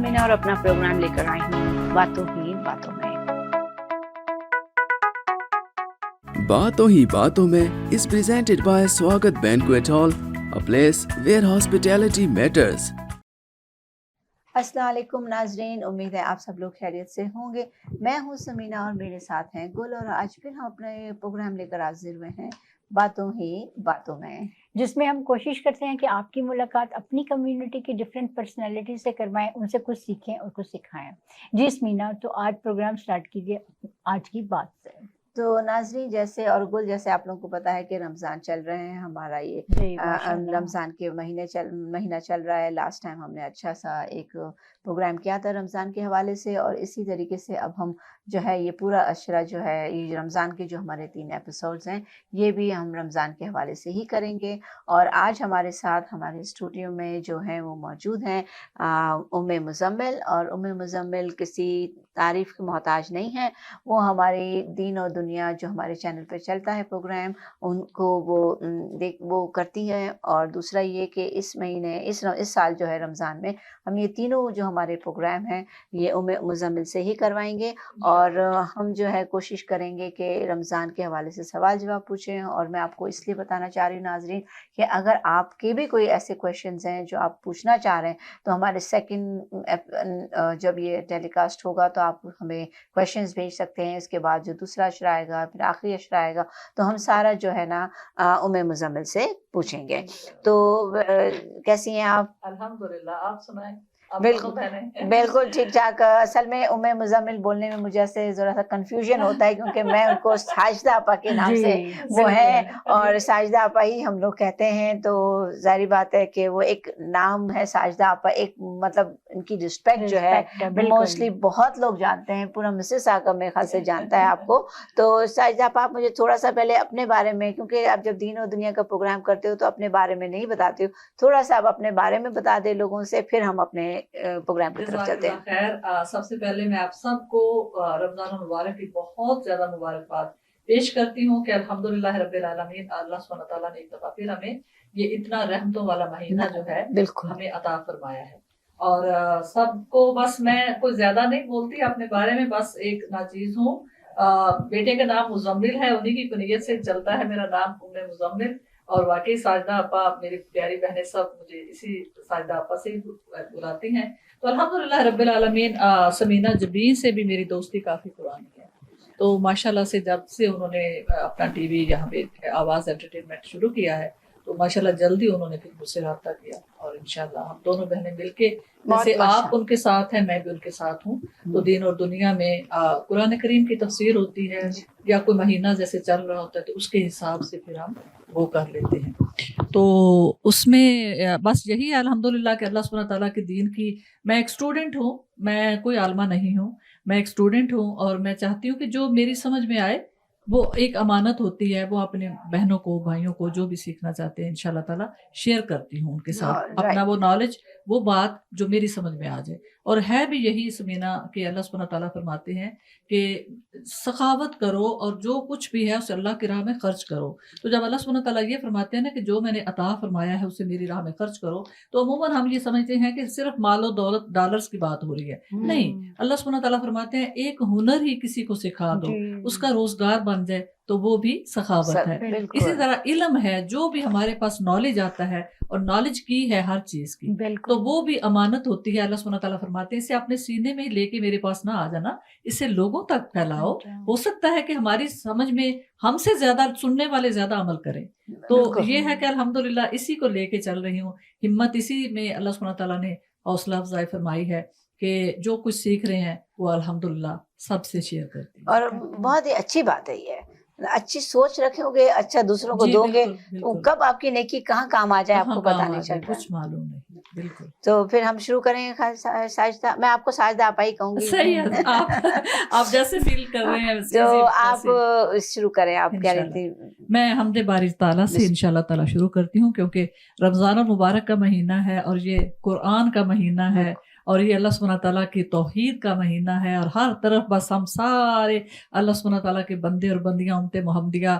समीना और अपना प्रोग्राम लेकर आई हूँ बातों ही बातों में। बातों ही बातों में is presented by Swagat Banquet Hall, a place where hospitality matters. अस्सलाम वालेकुम नाजरीन, उम्मीद है आप सब लोग खैरियत से होंगे। मैं हूँ समीना और मेरे साथ हैं गुल, और आज फिर हम अपने प्रोग्राम लेकर हाजिर हुए हैं बातों ही बातों में, जिसमें हम कोशिश करते हैं कि आपकी मुलाकात अपनी कम्युनिटी की डिफरेंट पर्सनैलिटी से करवाएं, उनसे कुछ सीखें और कुछ सिखाएं। जी समीना, तो आज प्रोग्राम स्टार्ट कीजिए आज की बात से। तो नाजरीन, जैसे और गुल, जैसे आप लोगों को पता है कि रमज़ान चल रहे हैं, हमारा ये रमज़ान के महीना चल रहा है। लास्ट टाइम हमने अच्छा सा एक प्रोग्राम किया था रमज़ान के हवाले से, और इसी तरीके से अब हम जो है ये पूरा अशरा जो है, ये रमज़ान के जो हमारे 3 एपिसोड्स हैं, ये भी हम रमज़ान के हवाले से ही करेंगे। और आज हमारे साथ हमारे स्टूडियो में जो हैं वो मौजूद हैं उम्मे मुज़म्मिल, और उम्मे मुज़म्मिल किसी तारीफ़ की मोहताज नहीं है। वो हमारी दीन और दुनिया जो हमारे चैनल पर चलता है प्रोग्राम, उनको वो करती हैं। और दूसरा ये कि इस महीने इस साल जो है रमज़ान में हम ये तीनों जो हमारे प्रोग्राम हैं ये उम्मे मुज़म्मिल से ही करवाएंगे। और हम जो है कोशिश करेंगे कि रमज़ान के हवाले से सवाल जवाब पूछें। और मैं आपको इसलिए बताना चाह रही हूँ नाजरीन कि अगर आपके भी कोई ऐसे क्वेश्चंस हैं जो आप पूछना चाह रहे हैं, तो हमारे सेकंड जब ये टेलीकास्ट होगा तो आप हमें क्वेश्चंस भेज सकते हैं। इसके बाद जो दूसरा अशरा आएगा, फिर आखिरी अशरा आएगा, तो हम सारा जो है ना उम्मे मुज़म्मिल से पूछेंगे। तो कैसी हैं आप? अल्हम्दुलिल्लाह, आप सुनाएं। बिल्कुल ठीक ठाक। असल में उम्मे मुज़म्मिल बोलने में मुझे ऐसे ज़रा सा कंफ्यूजन होता है, क्योंकि मैं उनको साजिदा आपा के नाम से वो है, और साजिदा आपा ही हम लोग कहते हैं। तो जाहिर बात है कि वो एक नाम है साजिदा आपा, एक मतलब इनकी रिस्पेक्ट जो है मोस्टली बहुत लोग जानते हैं, पूरा मिसेस आका मेरे ख्याल से जानता है आपको। तो साजिदा आपा, आप मुझे थोड़ा सा पहले अपने बारे में, क्योंकि आप जब दीन और दुनिया का प्रोग्राम करते हो तो अपने बारे में नहीं बताते हो, थोड़ा सा आप अपने बारे में बता दें लोगों से, फिर हम अपने प्रोग्राम की तरफ चलते हैं। खैर, सबसे पहले मैं आप सबको रमजान मुबारक की बहुत ज्यादा मुबारकबाद पेश करती हूँ कि अल्हम्दुलिल्लाह रब्बिल आलमीन, अल्लाह सुब्हानहू व तआला ने एक दफा फिर हमें ये इतना रहमतों वाला महीना जो है हमें अता फरमाया है। और सबको बस मैं कुछ ज्यादा नहीं बोलती अपने बारे में, बस एक नाचीज हूँ। बेटे का नाम मुज़म्मिल है, उन्हीं की कुनियत से चलता है मेरा नाम उम्मे मुज़म्मिल। और वाकई साजिदा आपा, मेरी प्यारी बहनें सब मुझे इसी साजिदा आपा से बुलाती हैं। तो अल्हम्दुलिल्लाह रब्बिल आलमीन, समीना जबीन से भी मेरी दोस्ती काफ़ी पुरानी है। तो माशाल्लाह से जब से उन्होंने अपना टीवी यहाँ पे आवाज़ एंटरटेनमेंट शुरू किया है, तो माशाल्लाह जल्दी उन्होंने फिर मुझसे रब्ता किया, और इंशाल्लाह हम दोनों बहनें मिलके, जैसे आप उनके साथ हैं मैं भी उनके साथ हूँ, तो दीन और दुनिया में कुरान करीम की तफसीर होती है, या कोई महीना जैसे चल रहा होता है तो उसके हिसाब से फिर हम वो कर लेते हैं। तो उसमें बस यही है अल्हम्दुलिल्लाह कि अल्लाह सुब्हानहू व तआला के दीन की, मैं एक स्टूडेंट हूँ, मैं कोई आलमा नहीं हूँ, मैं एक स्टूडेंट हूँ। और मैं चाहती हूँ कि जो मेरी समझ में आए वो एक अमानत होती है, वो अपने बहनों को भाइयों को जो भी सीखना चाहते हैं इंशाल्लाह ताला शेयर करती हूँ उनके साथ अपना वो नॉलेज, वो बात जो मेरी समझ में आ जाए। और है भी यही समीना कि अल्लाह सुब्हानहू व तआला फरमाते हैं कि सखावत करो और जो कुछ भी है उसे अल्लाह की राह में खर्च करो। तो जब अल्लाह सुब्हानहू व तआला ये फरमाते हैं ना कि जो मैंने अता फरमाया है उसे मेरी राह में खर्च करो, तो अमूमन हम ये समझते हैं कि सिर्फ मालो दौलत डॉलर्स की बात हो रही है। नहीं, अल्लाह सुब्हानहू व तआला फरमाते हैं एक हुनर ही किसी को सिखा दो, उसका रोजगार बन जाए, तो वो भी सखावत है। इसी तरह इल्म है, जो भी हमारे पास नॉलेज आता है, और नॉलेज की है हर चीज की, तो वो भी अमानत होती है। अल्लाह सुब्हानहू व तआला फरमाते हैं इसे अपने सीने में लेके मेरे पास ना आ जाना, इसे लोगों तक फैलाओ। हो सकता है कि हमारी समझ में हमसे ज्यादा सुनने वाले ज्यादा अमल करें। तो ये है कि अल्हम्दुलिल्लाह इसी को लेके चल रही हूँ। हिम्मत इसी में अल्लाह सुब्हानहू व तआला ने हौसला अफजाई फरमाई है कि जो कुछ सीख रहे हैं वो अल्हम्दुलिल्लाह सबसे शेयर करते हैं। और बहुत ही अच्छी बात है ये, अच्छी सोच रखोगे, अच्छा दूसरों को दोगे, तो कब आपकी नेकी कहाँ काम आ जाए आपको पता नहीं चलता, कुछ मालूम नहीं। बिल्कुल। तो फिर हम शुरू करेंगे साजिदा। मैं आपको साजिदा आपा ही कहूंगी। सही है, आप जैसे फील कर रहे हैं तो आप शुरू करें। आप कह रही थी? मैं हमदे बारी ताला से इंशाल्लाह ताला शुरू करती हूँ, क्योंकि रमजान मुबारक का महीना है और ये कुरान का महीना है, اور یہ اللہ सुब्हान तआला की तौहीद का महीना है और हर तरफ बस हम सारे अल्लाह सुब्हान तआला के बंदे और बंदियां उम्मत मोहम्मदिया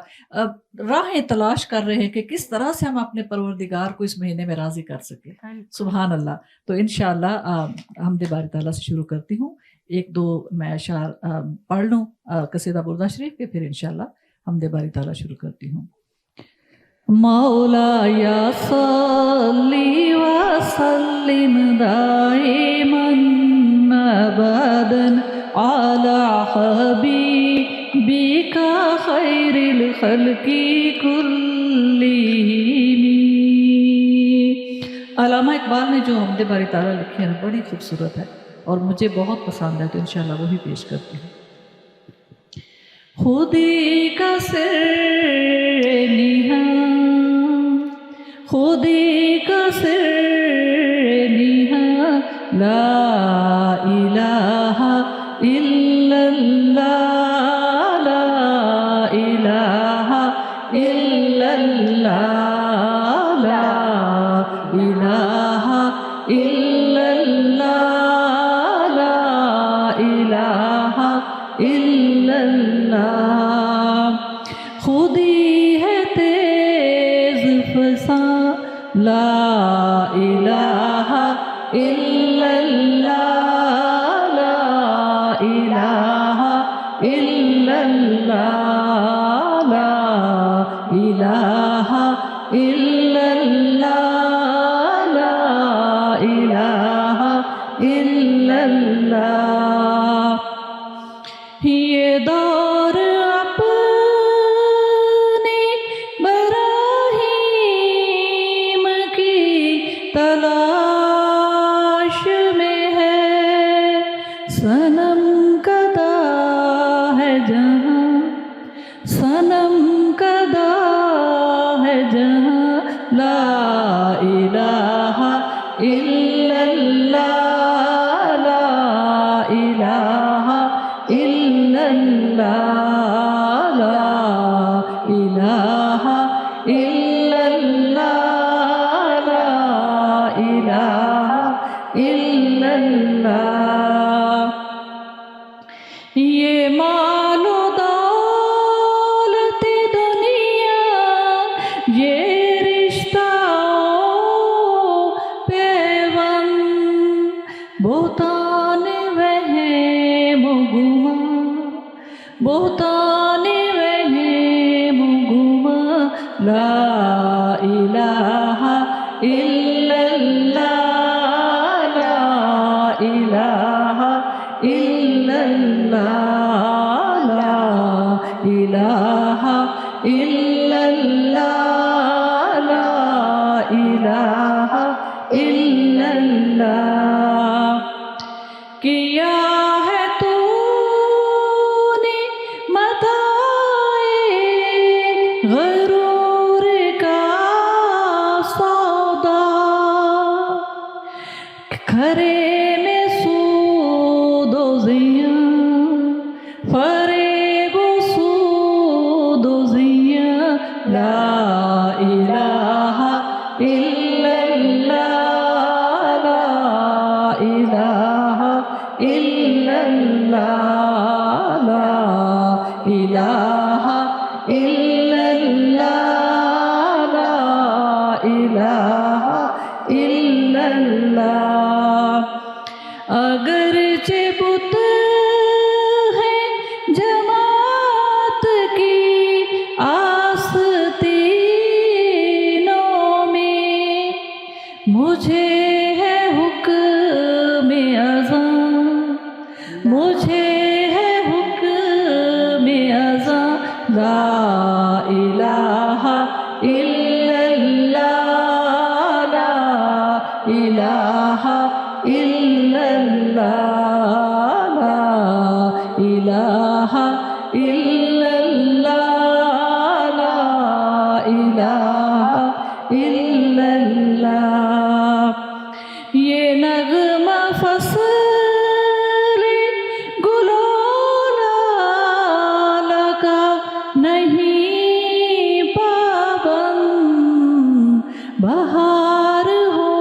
राहें तलाश कर रहे हैं कि किस तरह से हम अपने परवरदिगार को इस महीने में राजी कर सके। सुभान अल्लाह। तो इंशाअल्लाह हमद बारी तआला से शुरू करती हूँ। एक दो मैं अशार पढ़ लूँ कसीदा बुर्दा शरीफ के, फिर इंशाअल्लाह हमद बारी तआला शुरू करती हूँ। मौलाया सल्ली व सल्लिम दाइमन अबदन अला हबीबिका खैरिल खल्की कुल्लिहिम। अल्लामा इकबाल ने जो हमद बारी तआला लिखी है बड़ी खूबसूरत है और मुझे बहुत पसंद है, तो इंशाअल्लाह वही पेश करती हूँ। खुदी का सिर निहा, खुदी का सिर निहा, ला इलाहा इल्लल्लाह, ला इलाहा इल्लल्लाह, ला इलाहा इल्लल्लाह, ला इलाहा इल्लल्लाह। खुदी है तेज फसा, ला इलाहा इल्लल्लाह, ला इलाहा इल्लल्लाह, ला इलाहा इल्लल्लाह, ला इलाहा इल्लल्लाह। ये दौर अपने बराहीम की तलाश में है, सनम कदा है जहाँ, सनम कदा है जहाँ, ला इलाहा इल्लल्लाह, ला इलाहा इल्लल्लाह, ला इलाहा इल्लल्लाह, ला इलाहा इल्लल्लाह। ये मालो दौलत दुनिया, ये रिश्ता पेवन, बहुतान वहम गुमा, बहुतान वहम गुमा, ला इलाहा इल्लल्लाह, ला इलाहा इल्लल्लाह, ला इलाहा इल्लल्लाह, ला इलाहा इल्लल्लाह। किया है तूने मताए गरूर का सौदा, खरे में सूदो ज़िया, फरेबो सूदो ज़िया, ला इलाहा इल्लल्लाह, ला इलाहा इल्लल्लाह, ला इलाहा इल्लल्लाह, ला इलाहा इल्लल्लाह। अगरचे बुत है जमात की आस्तीनों में, मुझे है हुक्म अज़ां, मुझे है हुक्म अज़ां, ला इलाहा इल्लल्लाह, ला इलाहा इल्लल्लाह, ला इलाहा इल्लल्लाह, ला इलाहा इल्लल्लाह। ये नगमा फसल गुलो लाला का नहीं पाबंद, बहार हो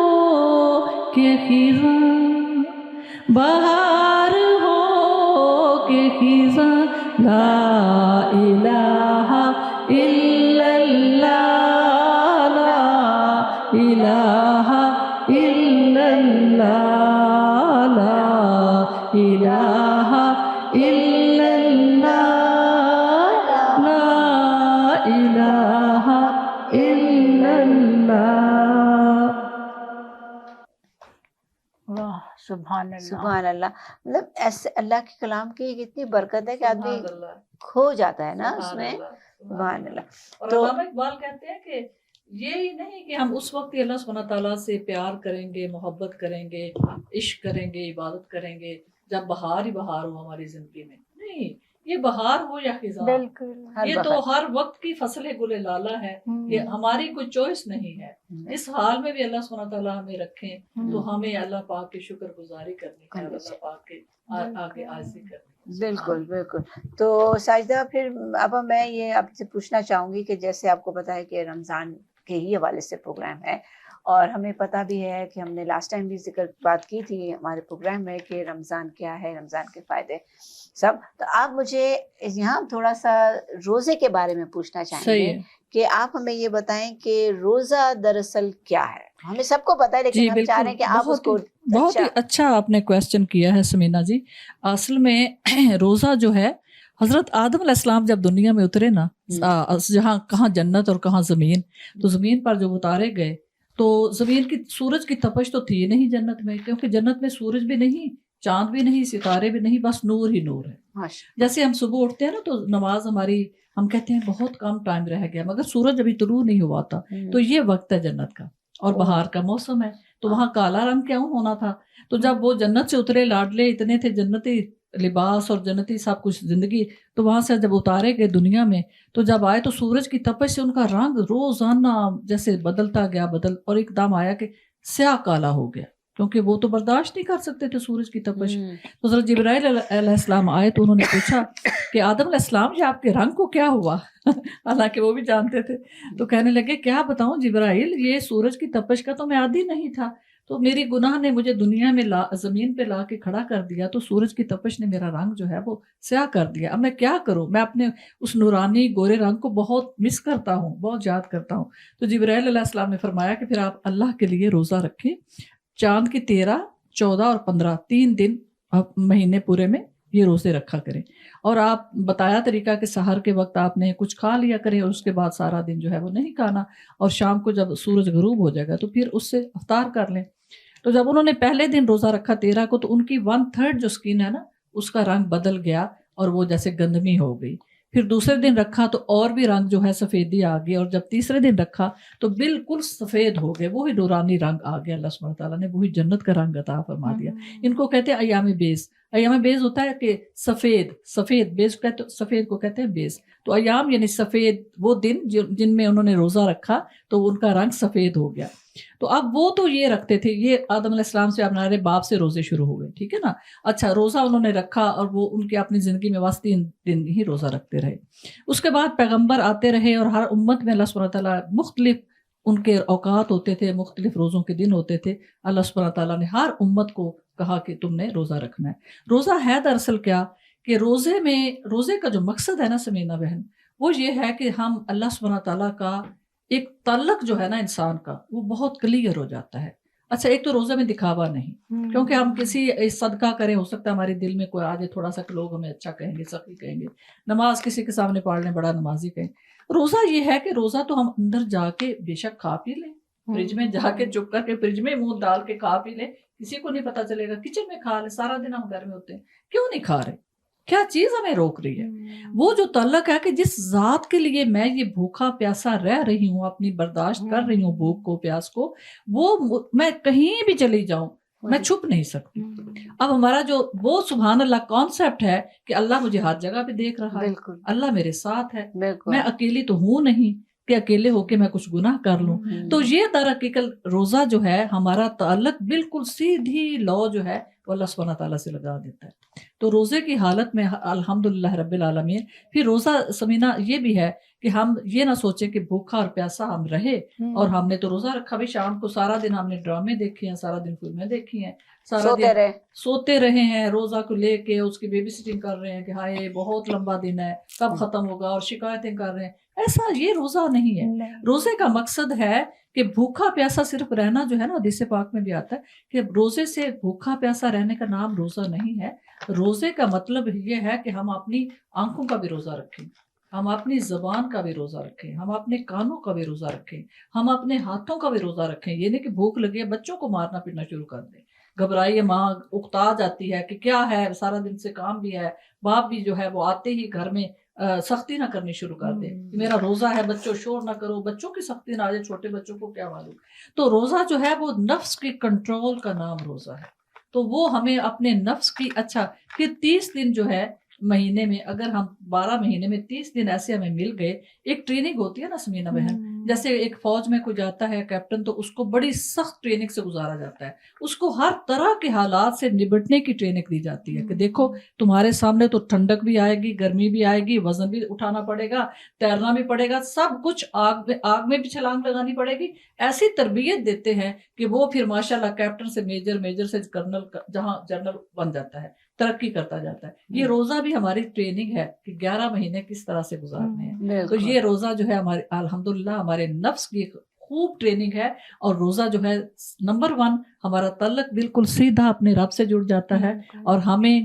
के खिज़ां, पाकीज़ा ला इलाहा इल्लल्लाह ला इलाहा इल्लल्लाह ला इलाहा इल्लल्लाह ला इलाहा इल्लल्लाह। वाह, सुभान अल्लाह। सुभान अल्लाह। मतलब ऐसे अल्लाह के कलाम की इतनी बरकत है कि आदमी खो जाता है ना उसमें। सुभान अल्लाह। और तो अल्लामा इकबाल कहते हैं कि ये ही नहीं कि हम उस वक्त ही अल्लाह सुब्हानहू तआला से प्यार करेंगे, मोहब्बत करेंगे, इश्क करेंगे, इबादत करेंगे जब बहार ही बहार हो हमारी जिंदगी में। नहीं, ये बहार हो या खिज़ां, बिल्कुल। ये तो हर वक्त की फसल गुले लाला है। ये हमारी कोई चॉइस नहीं है। इस हाल में भी अल्लाह सुब्हानहू तआला हमें रखें तो हमें अल्लाह पाक की शुक्रगुजारी करनी है, अल्लाह पाक के आगे आजी करनी। बिल्कुल बिल्कुल। तो साजिदा, फिर अब मैं ये आपसे पूछना चाहूँगी कि जैसे आपको पता है कि रमज़ान के ही हवाले से प्रोग्राम है, और हमें पता भी है कि हमने लास्ट टाइम भी बात की थी हमारे प्रोग्राम में कि रमज़ान क्या है, रमज़ान के फ़ायदे सब। तो आप मुझे यहाँ थोड़ा सा रोज़े के बारे में पूछना चाहेंगे कि आप हमें ये बताएं कि रोज़ा दरअसल क्या है। हमें सबको पता है, लेकिन हम चाह रहे हैं कि आप उसको बहुत ही अच्छा आपने क्वेश्चन किया है समीना जी। असल में रोज़ा जो है, हजरत आदम अलैहिस्सलाम जब दुनिया में उतरे ना, जहाँ कहाँ जन्नत और कहाँ ज़मीन, तो ज़मीन पर जब उतारे गए तो ज़मीन की सूरज की तपश तो थी नहीं जन्नत में, क्योंकि जन्नत में सूरज भी नहीं, चांद भी नहीं, सितारे भी नहीं, बस नूर ही नूर है। जैसे हम सुबह उठते हैं ना तो नमाज हमारी, हम कहते हैं बहुत कम टाइम रह गया, मगर सूरज अभी तुलू नहीं हुआ था, तो ये वक्त है जन्नत का और बहार का मौसम है, तो वहाँ काला रंग क्यों होना था। तो जब वो जन्नत से उतरे, लाडले इतने थे, जन्नती लिबास और जन्नती सब कुछ जिंदगी, तो वहां से जब उतारे गए दुनिया में, तो जब आए तो सूरज की तपश से उनका रंग रोजाना जैसे बदलता गया, और एकदम आया कि स्याह काला हो गया, क्योंकि वो तो बर्दाश्त नहीं कर सकते थे सूरज की तपश। तो हज़रत जिब्राइल अलैहिस्सलाम आए तो उन्होंने पूछा कि आदम अलैहिस्सलाम जी, आपके रंग को क्या हुआ? हालांकि वो भी जानते थे। तो कहने लगे, क्या बताऊं जिब्राइल, ये सूरज की तपश का तो मैं आदी नहीं था, तो मेरी गुनाह ने मुझे दुनिया में ज़मीन पे ला के खड़ा कर दिया, तो सूरज की तपश ने मेरा रंग जो है वो स्याह कर दिया। अब मैं क्या करूं? मैं अपने उस नूरानी गोरे रंग को बहुत मिस करता हूं, बहुत याद करता हूं। तो जिब्राइल अलैहिस्सलाम ने फरमाया कि फिर आप अल्लाह के लिए रोज़ा रखें, चांद की 13, 14 और 15 3 दिन आप महीने पूरे में ये रोज़े रखा करें। और आप बताया तरीका कि सहर के वक्त आपने कुछ खा लिया करें और उसके बाद सारा दिन जो है वो नहीं खाना, और शाम को जब सूरज गरूब हो जाएगा तो फिर उससे इफ्तार कर लें। तो जब उन्होंने पहले दिन रोज़ा रखा 13 को, तो उनकी 1/3 जो स्किन है ना, उसका रंग बदल गया और वो जैसे गंदमी हो गई। फिर दूसरे दिन रखा तो और भी रंग जो है सफ़ेदी आ गई, और जब तीसरे दिन रखा तो बिल्कुल सफ़ेद हो गए, वही नूरानी रंग आ गया। अल्लाह सुब्हानहू तआला ने वही जन्नत का रंग अता फरमा दिया। इनको कहते हैं अय्याम बेज़। अय्याम बेज़ होता है कि सफ़ेद बेज़ कहते, सफ़ेद को कहते हैं बेज़। तो अय्याम यानी सफ़ेद, वो दिन जिनमें उन्होंने रोज़ा रखा तो उनका रंग सफ़ेद हो गया। तो अब वो तो ये रखते थे, ये आदम अलैहिस्सलाम से हमारे बाप से रोज़े शुरू हो गए, ठीक है ना। अच्छा, रोज़ा उन्होंने रखा और वो उनके अपनी ज़िंदगी में बस 3 दिन ही रोज़ा रखते रहे। उसके बाद पैगंबर आते रहे और हर उम्मत में अल्लाह सुब्हानहू तआला मुख्तलिफ उनके औकात होते थे, मुख्तलिफ रोज़ों के दिन होते थे। अल्लाह सुब्हानहू तआला ने हर उम्मत को कहा कि तुमने रोज़ा रखना है। रोज़ा है दरअसल क्या कि रोज़े का जो मकसद है ना समीना बहन, वो ये है कि हम अल्लाह सुब्हानहू तआला का एक ताल्लुक जो है ना इंसान का, वो बहुत क्लियर हो जाता है। अच्छा, एक तो रोज़े में दिखावा नहीं, क्योंकि हम किसी सदका करें, हो सकता है हमारे दिल में कोई आ जाए थोड़ा सा, लोग हमें अच्छा कहेंगे, सखी कहेंगे, नमाज किसी के सामने पढ़ लें, बड़ा नमाजी कहें। रोज़ा ये है कि रोज़ा तो हम अंदर जाके बेशक खा पी लें, फ्रिज में जाके चुप करके फ्रिज में मुंह डाल के खा पी लें, किसी को नहीं पता चलेगा, किचन में खा लें, सारा दिन हम घर में होते हैं, क्यों नहीं खा रहे? क्या चीज हमें रोक रही है? वो जो तल्लक है कि जिस जात के लिए मैं ये भूखा प्यासा रह रही हूँ, अपनी बर्दाश्त कर रही हूँ भूख को, प्यास को, वो मैं कहीं भी चली जाऊं मैं छुप नहीं सकती। अब हमारा जो वो सुभान अल्लाह कॉन्सेप्ट है कि अल्लाह मुझे हर जगह पे देख रहा है, अल्लाह मेरे साथ है, मैं अकेली तो हूं नहीं कि अकेले होके मैं कुछ गुनाह कर लूं। तो ये दरअसल रोजा जो है हमारा ताल्लुक बिल्कुल सीधी लॉ जो है वो अल्लाह सुब्हानहू तआला से लगा देता है। تو روزے کی حالت میں الحمدللہ رب العالمین پھر روزہ سمینا یہ بھی ہے کہ ہم یہ نہ سوچیں کہ بھوکا اور پیاسا ہم رہے اور ہم نے تو روزہ رکھا بھی، شام کو سارا دن ہم نے ڈرامے دیکھے ہیں، سارا دن فلمیں دیکھی ہیں، سارا دن سوتے رہے ہیں، روزہ کو لے کے اس کی بیبی سٹنگ کر رہے ہیں کہ ہائے بہت لمبا دن ہے کب ختم ہوگا، اور شکایتیں کر رہے ہیں. ایسا یہ روزہ نہیں ہے. روزے کا مقصد ہے کہ بھوکا پیاسا صرف رہنا جو ہے نا، حدیث پاک میں بھی آتا ہے کہ روزے سے بھوکا پیاسا رہنے کا نام روزہ نہیں ہے. روزے کا مطلب یہ ہے کہ ہم اپنی آنکھوں کا بھی روزہ رکھیں، ہم اپنی زبان کا بھی روزہ رکھیں، ہم اپنے کانوں کا بھی روزہ رکھیں، ہم اپنے ہاتھوں کا بھی روزہ رکھیں. یہ نہیں کہ بھوک لگے بچوں کو مارنا پیٹنا شروع کر دیں، گھبرائیے، ماں اکتا جاتی ہے کہ کیا ہے، سارا دن سے کام بھی ہے، باپ بھی جو ہے وہ آتے ہی گھر میں سختی نہ کرنی شروع کر دے کہ میرا روزہ ہے، بچوں شور نہ کرو، بچوں کی سختی نہ آ جائے، چھوٹے بچوں کو کیا معلوم. تو روزہ جو ہے وہ نفس کے کنٹرول کا نام روزہ ہے. تو وہ ہمیں اپنے نفس کی اچھا پھر 30 دن جو ہے مہینے میں، اگر ہم 12 مہینے میں 30 دن ایسے ہمیں مل گئے. ایک ٹریننگ ہوتی ہے نا سمینہ بہن، جیسے ایک فوج میں کوئی جاتا ہے کیپٹن، تو اس کو بڑی سخت ٹریننگ سے گزارا جاتا ہے، اس کو ہر طرح کے حالات سے نبٹنے کی ٹریننگ دی جاتی ہے کہ دیکھو تمہارے سامنے تو ٹھنڈک بھی آئے گی، گرمی بھی آئے گی، وزن بھی اٹھانا پڑے گا، تیرنا بھی پڑے گا، سب کچھ آگ میں بھی چھلانگ لگانی پڑے گی. ایسی تربیت دیتے ہیں کہ وہ پھر ماشاءاللہ کیپٹن سے میجر، میجر سے کرنل، جہاں جنرل بن جاتا ہے، ترقی کرتا جاتا ہے. یہ روزہ بھی ہماری ٹریننگ ہے کہ 11 مہینے کس طرح سے گزارنے ہیں. تو یہ روزہ جو ہے ہمارے الحمدللہ ہمارے نفس کی ایک خوب ٹریننگ ہے. اور روزہ جو ہے نمبر 1 ہمارا تعلق بالکل سیدھا اپنے رب سے جڑ جاتا ہے، اور ہمیں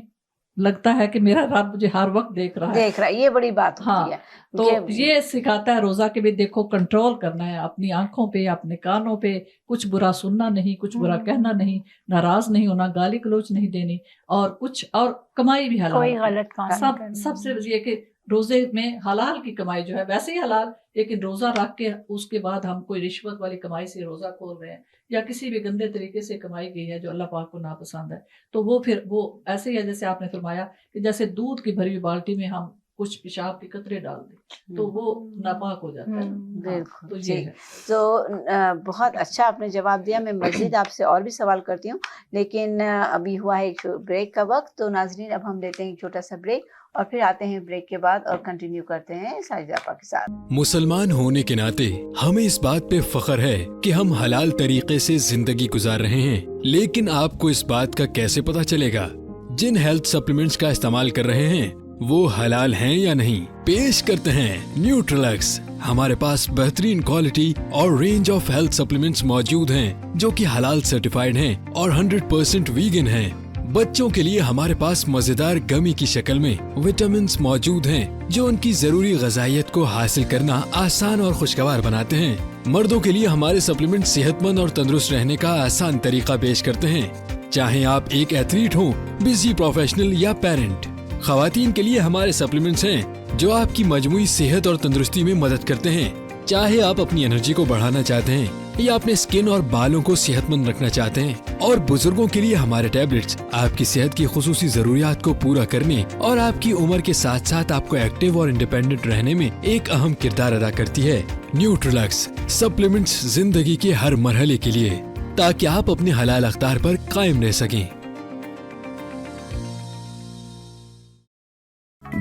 لگتا ہے کہ میرا رب مجھے ہر وقت دیکھ رہا ہے. یہ بڑی بات ہوتی ہے. تو یہ سکھاتا ہے روزہ کے بھی دیکھو کنٹرول کرنا ہے اپنی آنکھوں پہ، اپنے کانوں پہ، کچھ برا سننا نہیں، کچھ برا کہنا نہیں، ناراض نہیں ہونا، گالی گلوچ نہیں دینی، اور کچھ اور کمائی بھی حلال، کوئی غلط کام سب سے یہ کہ روزے میں حلال کی کمائی جو ہے ویسے ہی حلال، لیکن روزہ رکھ کے اس کے بعد ہم کوئی رشوت والی کمائی سے روزہ کھول رہے ہیں یا کسی بھی گندے طریقے سے کمائی گئی ہے جو اللہ پاک کو ناپسند ہے، تو وہ پھر وہ ایسے ہی ہے جیسے آپ نے فرمایا کہ جیسے دودھ کی بھری ہوئی بالٹی میں ہم کچھ پیشاب کے قطرے ڈال دیں تو وہ ناپاک ہو جاتا ہے. بالکل. تو یہ ہے. تو بہت اچھا آپ نے جواب دیا. میں مزید آپ سے اور بھی سوال کرتی ہوں، لیکن ابھی ہوا ہے ایک بریک کا وقت. تو ناظرین اب ہم لیتے ہیں ایک چھوٹا سا بریک اور پھر آتے ہیں بریک کے بعد اور کنٹینیو کرتے ہیں ساجدہ آپا کے ساتھ. مسلمان ہونے کے ناطے ہمیں اس بات پہ فخر ہے کہ ہم حلال طریقے سے زندگی گزار رہے ہیں، لیکن آپ کو اس بات کا کیسے پتہ چلے گا جن ہیلتھ سپلیمنٹس کا استعمال کر رہے ہیں وہ حلال ہیں یا نہیں؟ پیش کرتے ہیں نیوٹرلکس. ہمارے پاس بہترین کوالٹی اور رینج آف ہیلتھ سپلیمنٹس موجود ہیں جو کہ حلال سرٹیفائیڈ ہیں اور 100% ویگن ہیں. بچوں کے لیے ہمارے پاس مزیدار گمی کی شکل میں وٹامنس موجود ہیں جو ان کی ضروری غذائیت کو حاصل کرنا آسان اور خوشگوار بناتے ہیں. مردوں کے لیے ہمارے سپلیمنٹ صحت مند اور تندرست رہنے کا آسان طریقہ پیش کرتے ہیں، چاہے آپ ایک ایتھلیٹ ہوں، بزی پروفیشنل یا پیرنٹ. خواتین کے لیے ہمارے سپلیمنٹس ہیں جو آپ کی مجموعی صحت اور تندرستی میں مدد کرتے ہیں، چاہے آپ اپنی انرجی کو بڑھانا چاہتے ہیں یا اپنے سکن اور بالوں کو صحت مند رکھنا چاہتے ہیں. اور بزرگوں کے لیے ہمارے ٹیبلٹس آپ کی صحت کی خصوصی ضروریات کو پورا کرنے اور آپ کی عمر کے ساتھ ساتھ آپ کو ایکٹیو اور انڈیپینڈنٹ رہنے میں ایک اہم کردار ادا کرتی ہے. نیوٹرلکس سپلیمنٹس زندگی کے ہر مرحلے کے لیے، تاکہ آپ اپنے حلال اختیار پر قائم رہ سکیں.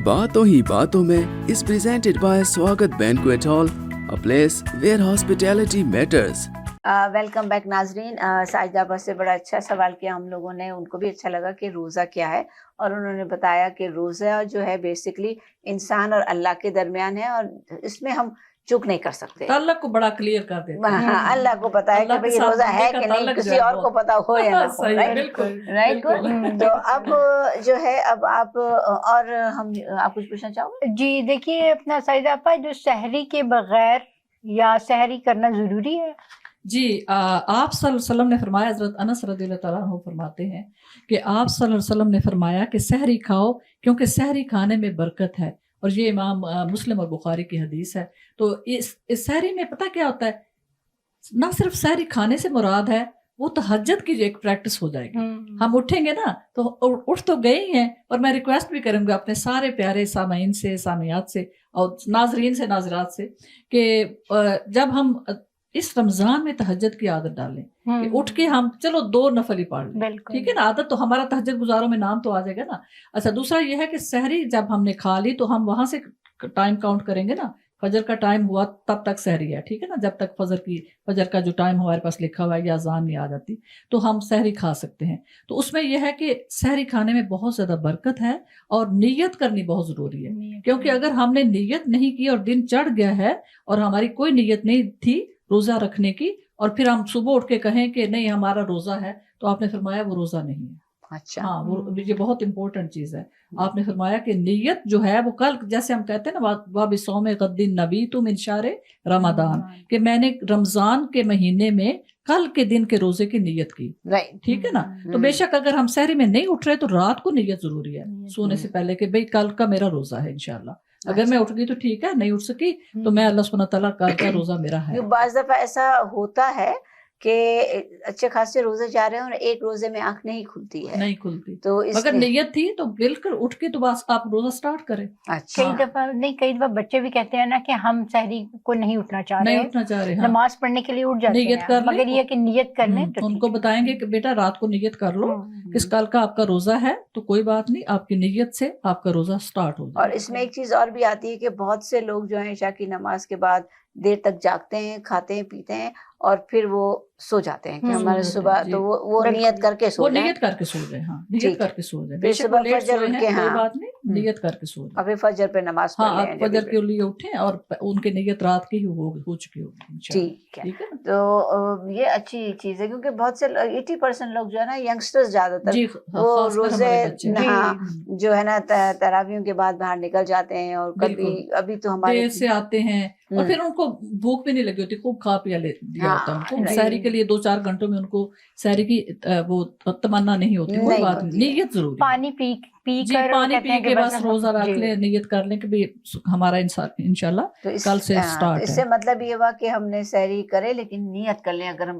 باتوں ہی باتوں میں is presented by سواگت banquet hall, a place where hospitality matters. Welcome back ناظرین. ساجدہ آپا سے بڑا اچھا سوال کیا ہم لوگوں نے، ان کو بھی اچھا لگا کہ روزہ کیا ہے، اور انہوں نے بتایا کہ روزہ جو ہے بیسکلی انسان اور اللہ کے درمیان ہے، اور اس میں ہم چک نہیں کر سکتے. تعلق کو بڑا کلیئر کر دیتے ہیں. ہاں، اللہ کو پتا ہے کہ بھئی روزہ ہے کہ نہیں، کسی اور کو پتا ہو یا نہ ہو. رائٹ. تو اب جو ہے اب آپ اور ہم آپ کچھ پوچھنا چاہو گے؟ جی دیکھیے اپنا ساجدہ آپا، جو سحری کے بغیر یا سحری کرنا ضروری ہے؟ جی آپ صلی اللہ علیہ وسلم نے فرمایا، حضرت انس رضی اللہ تعالیٰ عنہ فرماتے ہیں کہ آپ صلی اللہ علیہ وسلم نے فرمایا کہ سحری کھاؤ کیونکہ سحری کھانے میں برکت ہے، اور یہ امام مسلم اور بخاری کی حدیث ہے. تو اس سحری میں پتہ کیا ہوتا ہے، نہ صرف سحری کھانے سے مراد ہے، وہ تہجد کی جو ایک پریکٹس ہو جائے گی. ہم اٹھیں گے نا تو اٹھ تو گئے ہی ہیں، اور میں ریکویسٹ بھی کروں گا اپنے سارے پیارے سامعین سے، سامعات سے، اور ناظرین سے، ناظرات سے، کہ جب ہم इस रमजान में तहज्जुद की आदत डालें कि उठ के हम चलो 2 नफल ही पढ़ लें, बिल्कुल ठीक है ना। आदत तो हमारा तहज्जुद गुजारों में नाम तो आ जाएगा ना। अच्छा, दूसरा ये है कि सहरी जब हमने खा ली तो हम वहां से टाइम काउंट करेंगे ना, फजर का टाइम हुआ तब तक सहरी है, ठीक है ना। जब तक फजर का जो टाइम हमारे पास लिखा हुआ है या अजान नहीं आ जाती तो हम सहरी खा सकते हैं। तो उसमें यह है कि सहरी खाने में बहुत ज्यादा बरकत है और नीयत करनी बहुत जरूरी है, क्योंकि अगर हमने नीयत नहीं की और दिन चढ़ गया है और हमारी कोई नीयत नहीं थी रोजा रखने की और फिर हम सुबह उठ के कहें कि नहीं हमारा रोजा है, तो आपने फरमाया वो रोजा नहीं है। अच्छा, हाँ, वो ये बहुत इंपॉर्टेंट चीज है। आपने फरमाया कि नियत जो है वो कल, जैसे हम कहते हैं ना वाबिसौम गद्दिन नबी तुम इंशारे रमदान, कि मैंने रमजान के महीने में कल के दिन के रोजे की नियत की, राइट, ठीक है ना। तो बेशक अगर हम सहरी में नहीं उठ रहे तो रात को नियत जरूरी है सोने से पहले कि भाई कल का मेरा रोजा है इंशाल्लाह। अगर मैं उठ गई तो ठीक है, नहीं उठ सकी तो मैं अल्लाह सुब्हानहू तआला कल का रोजा मेरा है। बाज़ दफा ऐसा होता है कि अच्छे खासे रोजे जा रहे हैं और एक रोजे में आंख नहीं खुलती है, नहीं खुलती, तो अगर नियत थी तो बिल्कुल उठ के तो बस आप रोजा स्टार्ट करें। अच्छा, कई दफा बच्चे भी कहते हैं ना कि हम सहरी को नहीं उठना चाह रहे, नहीं उठना चाह रहे, हाँ। नमाज पढ़ने के लिए उठ जाते नियत हैं, कर लें, मगर ये कि नियत कर लें तो उनको बताएंगे कि बेटा रात को नियत कर लो किस कल का आपका रोजा है, तो कोई बात नहीं, आपकी नियत से आपका रोजा स्टार्ट हो जाए। और इसमें एक चीज और भी आती है कि बहुत से लोग जो है इशा की नमाज के बाद देर तक जागते हैं, खाते हैं, पीते हैं और फिर वो सो जाते हैं कि हमारे सुबह, तो वो नियत करके सो वो जाएं, नियत करके सो जाए, हाँ, नियत करके सो जाए। फिर सुबह फजर उठ के, कोई बात नहीं, नियत करके सो जाए, और फिर फजर पे नमाज पढ़ हाँ, लें, फजर के लिए उठें और उनकी नियत रात की ही हो चुकी होगी इंशाल्लाह, ठीक है। ठीक है। तो ये अच्छी चीज है क्योंकि बहुत से 80% लोग जो है ना यंगस्टर्स ज्यादातर जी, वो खासकर रोजे हमारे बच्चे, हाँ, जो है ना तरावियों के बाद बाहर निकल जाते हैं और कभी अभी तो हमारे देर से आते हैं और फिर उनको भूख भी नहीं लगी होती, खूब खा पिया दिया होता है उनको, सहरी के लिए 2-4 घंटों में उनको सहरी की वो तमन्ना नहीं होती, कोई बात नहीं, नियत जरूरी, पानी पी कर पानी पी के बस रोजा रख ले, नियत कर लें कि भी हमारा इंशाल्लाह तो कल से स्टार्ट है। इससे मतलब ये हुआ कि हमने सहरी करे लेकिन नियत कर लें, अगर हम